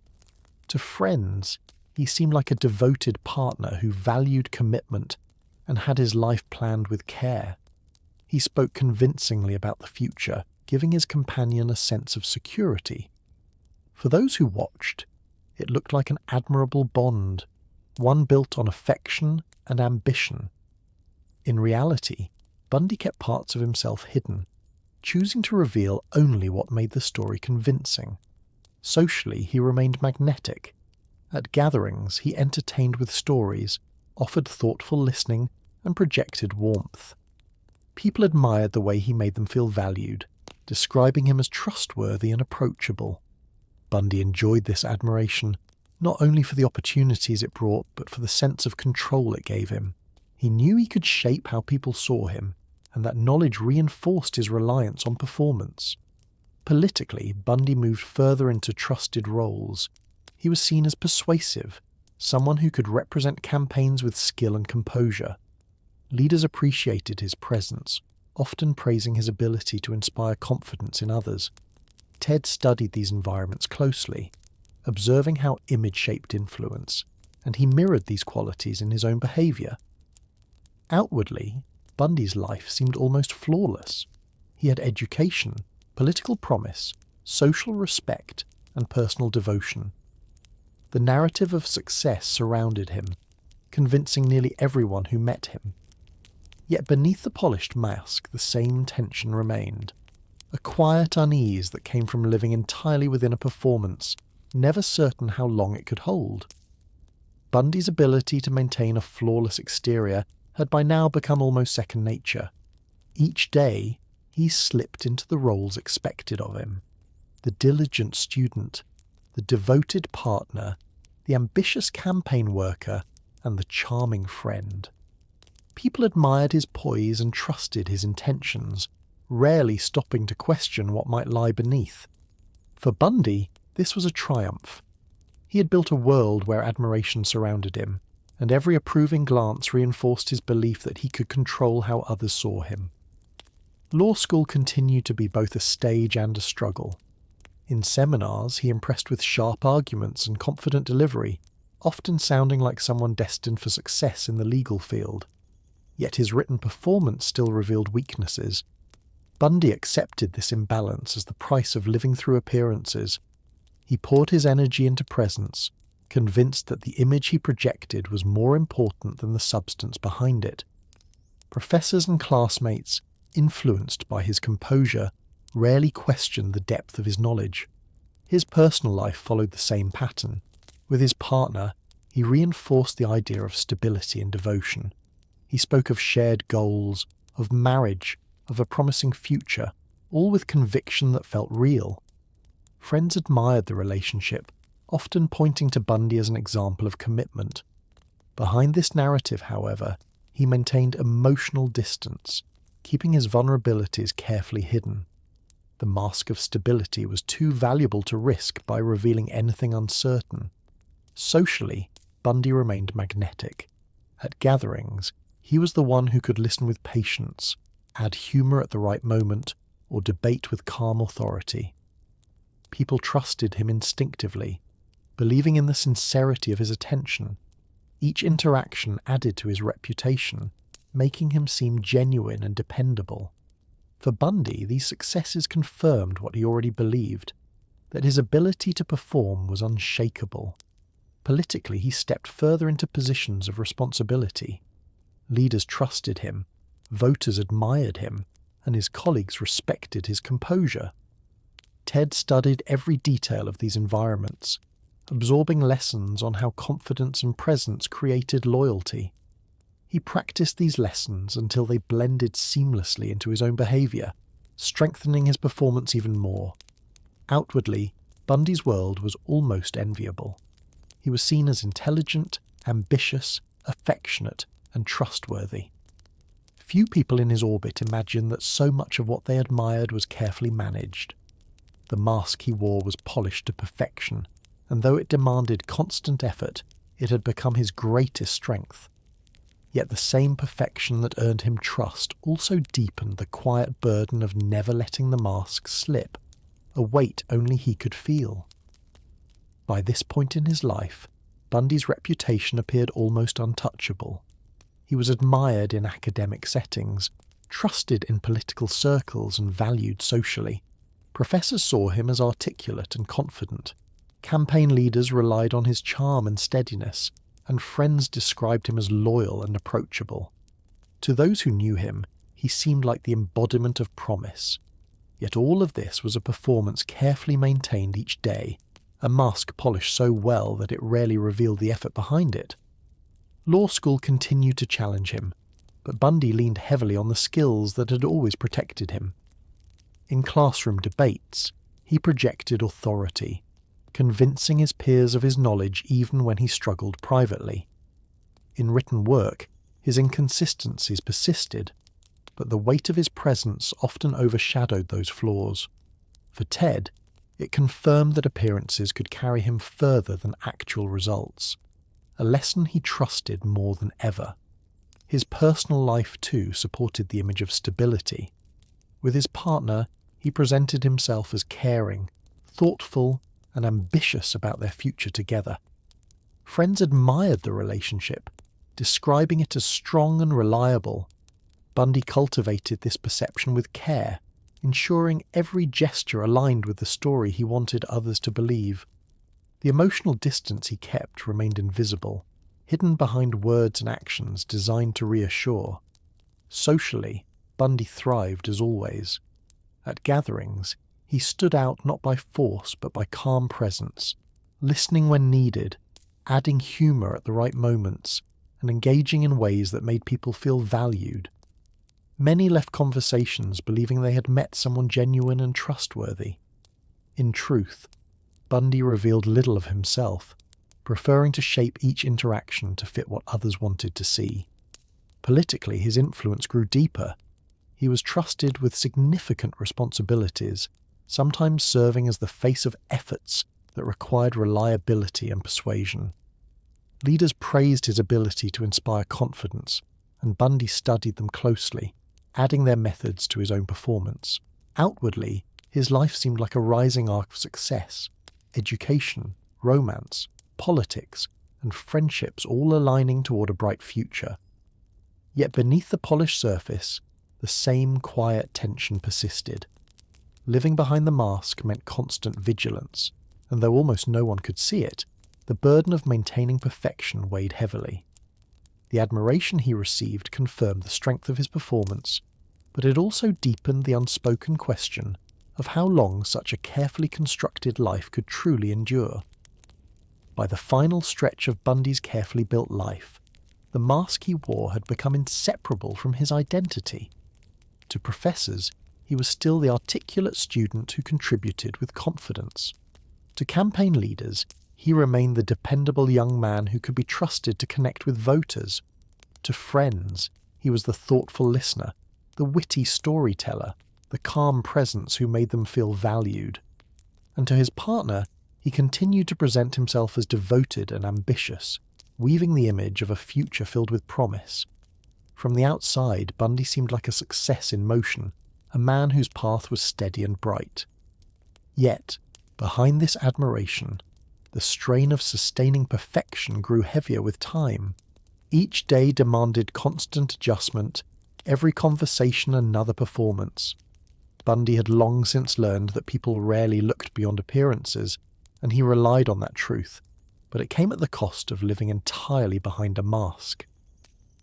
To friends, he seemed like a devoted partner who valued commitment and had his life planned with care. He spoke convincingly about the future, giving his companion a sense of security. For those who watched, it looked like an admirable bond, one built on affection and ambition. In reality, Bundy kept parts of himself hidden, choosing to reveal only what made the story convincing. Socially, he remained magnetic. At gatherings, he entertained with stories, offered thoughtful listening, and projected warmth. People admired the way he made them feel valued, describing him as trustworthy and approachable. Bundy enjoyed this admiration, not only for the opportunities it brought, but for the sense of control it gave him. He knew he could shape how people saw him, and that knowledge reinforced his reliance on performance. Politically, Bundy moved further into trusted roles. He was seen as persuasive, someone who could represent campaigns with skill and composure. Leaders appreciated his presence, often praising his ability to inspire confidence in others. Ted studied these environments closely, observing how image shaped influence, and he mirrored these qualities in his own behaviour. Outwardly, Bundy's life seemed almost flawless. He had education, political promise, social respect, and personal devotion. The narrative of success surrounded him, convincing nearly everyone who met him. Yet beneath the polished mask, the same tension remained, a quiet unease that came from living entirely within a performance, never certain how long it could hold. Bundy's ability to maintain a flawless exterior had by now become almost second nature. Each day, he slipped into the roles expected of him. The diligent student, the devoted partner, the ambitious campaign worker, and the charming friend. People admired his poise and trusted his intentions, rarely stopping to question what might lie beneath. For Bundy, this was a triumph. He had built a world where admiration surrounded him, and every approving glance reinforced his belief that he could control how others saw him. Law school continued to be both a stage and a struggle. In seminars, he impressed with sharp arguments and confident delivery, often sounding like someone destined for success in the legal field. Yet his written performance still revealed weaknesses. Bundy accepted this imbalance as the price of living through appearances. He poured his energy into presence, convinced that the image he projected was more important than the substance behind it. Professors and classmates, influenced by his composure, rarely questioned the depth of his knowledge. His personal life followed the same pattern. With his partner, he reinforced the idea of stability and devotion. He spoke of shared goals, of marriage, of a promising future, all with conviction that felt real. Friends admired the relationship, often pointing to Bundy as an example of commitment. Behind this narrative, however, he maintained emotional distance, keeping his vulnerabilities carefully hidden. The mask of stability was too valuable to risk by revealing anything uncertain. Socially, Bundy remained magnetic. At gatherings, he was the one who could listen with patience, add humour at the right moment, or debate with calm authority. People trusted him instinctively, believing in the sincerity of his attention. Each interaction added to his reputation, making him seem genuine and dependable. For Bundy, these successes confirmed what he already believed, that his ability to perform was unshakable. Politically, he stepped further into positions of responsibility. Leaders trusted him, voters admired him, and his colleagues respected his composure. Ted studied every detail of these environments, absorbing lessons on how confidence and presence created loyalty. He practiced these lessons until they blended seamlessly into his own behaviour, strengthening his performance even more. Outwardly, Bundy's world was almost enviable. He was seen as intelligent, ambitious, affectionate, and trustworthy. Few people in his orbit imagined that so much of what they admired was carefully managed. The mask he wore was polished to perfection, and though it demanded constant effort, it had become his greatest strength. Yet the same perfection that earned him trust also deepened the quiet burden of never letting the mask slip, a weight only he could feel. By this point in his life, Bundy's reputation appeared almost untouchable. He was admired in academic settings, trusted in political circles, and valued socially. Professors saw him as articulate and confident. Campaign leaders relied on his charm and steadiness, and friends described him as loyal and approachable. To those who knew him, he seemed like the embodiment of promise. Yet all of this was a performance carefully maintained each day, a mask polished so well that it rarely revealed the effort behind it. Law school continued to challenge him, but Bundy leaned heavily on the skills that had always protected him. In classroom debates, he projected authority, convincing his peers of his knowledge even when he struggled privately. In written work, his inconsistencies persisted, but the weight of his presence often overshadowed those flaws. For Ted, it confirmed that appearances could carry him further than actual results, a lesson he trusted more than ever. His personal life, too, supported the image of stability. With his partner, he presented himself as caring, thoughtful, and ambitious about their future together. Friends admired the relationship, describing it as strong and reliable. Bundy cultivated this perception with care, ensuring every gesture aligned with the story he wanted others to believe. The emotional distance he kept remained invisible, hidden behind words and actions designed to reassure. Socially, Bundy thrived as always. At gatherings, he stood out not by force but by calm presence, listening when needed, adding humour at the right moments, and engaging in ways that made people feel valued. Many left conversations believing they had met someone genuine and trustworthy. In truth, Bundy revealed little of himself, preferring to shape each interaction to fit what others wanted to see. Politically, his influence grew deeper. He was trusted with significant responsibilities, sometimes serving as the face of efforts that required reliability and persuasion. Leaders praised his ability to inspire confidence, and Bundy studied them closely, adding their methods to his own performance. Outwardly, his life seemed like a rising arc of success: education, romance, politics, and friendships all aligning toward a bright future. Yet beneath the polished surface, the same quiet tension persisted. Living behind the mask meant constant vigilance, and though almost no one could see it, the burden of maintaining perfection weighed heavily. The admiration he received confirmed the strength of his performance, but it also deepened the unspoken question of how long such a carefully constructed life could truly endure. By the final stretch of Bundy's carefully built life, the mask he wore had become inseparable from his identity. To professors, he was still the articulate student who contributed with confidence. To campaign leaders, he remained the dependable young man who could be trusted to connect with voters. To friends, he was the thoughtful listener, the witty storyteller, the calm presence who made them feel valued. And to his partner, he continued to present himself as devoted and ambitious, weaving the image of a future filled with promise. From the outside, Bundy seemed like a success in motion, a man whose path was steady and bright. Yet, behind this admiration, the strain of sustaining perfection grew heavier with time. Each day demanded constant adjustment, every conversation another performance. Bundy had long since learned that people rarely looked beyond appearances, and he relied on that truth, but it came at the cost of living entirely behind a mask.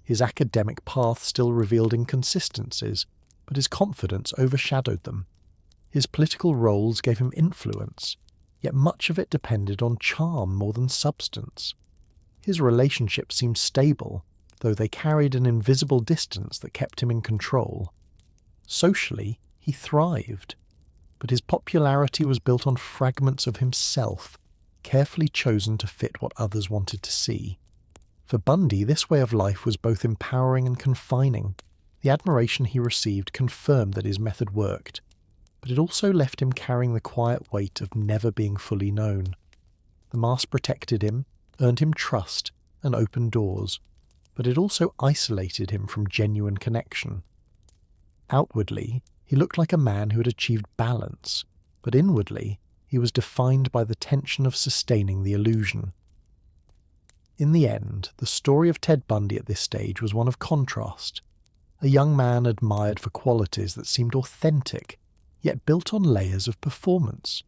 His academic path still revealed inconsistencies, but his confidence overshadowed them. His political roles gave him influence, yet much of it depended on charm more than substance. His relationships seemed stable, though they carried an invisible distance that kept him in control. Socially, he thrived, but his popularity was built on fragments of himself, carefully chosen to fit what others wanted to see. For Bundy, this way of life was both empowering and confining. The admiration he received confirmed that his method worked, but it also left him carrying the quiet weight of never being fully known. The mask protected him, earned him trust, and opened doors, but it also isolated him from genuine connection. Outwardly, he looked like a man who had achieved balance, but inwardly, he was defined by the tension of sustaining the illusion. In the end, the story of Ted Bundy at this stage was one of contrast. A young man admired for qualities that seemed authentic, yet built on layers of performance.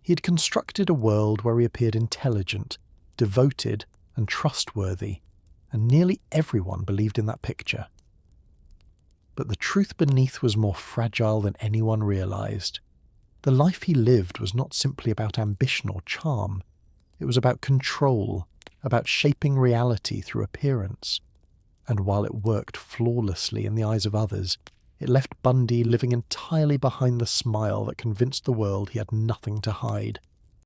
He had constructed a world where he appeared intelligent, devoted, and trustworthy, and nearly everyone believed in that picture. But the truth beneath was more fragile than anyone realized. The life he lived was not simply about ambition or charm. It was about control, about shaping reality through appearance. And while it worked flawlessly in the eyes of others, it left Bundy living entirely behind the smile that convinced the world he had nothing to hide.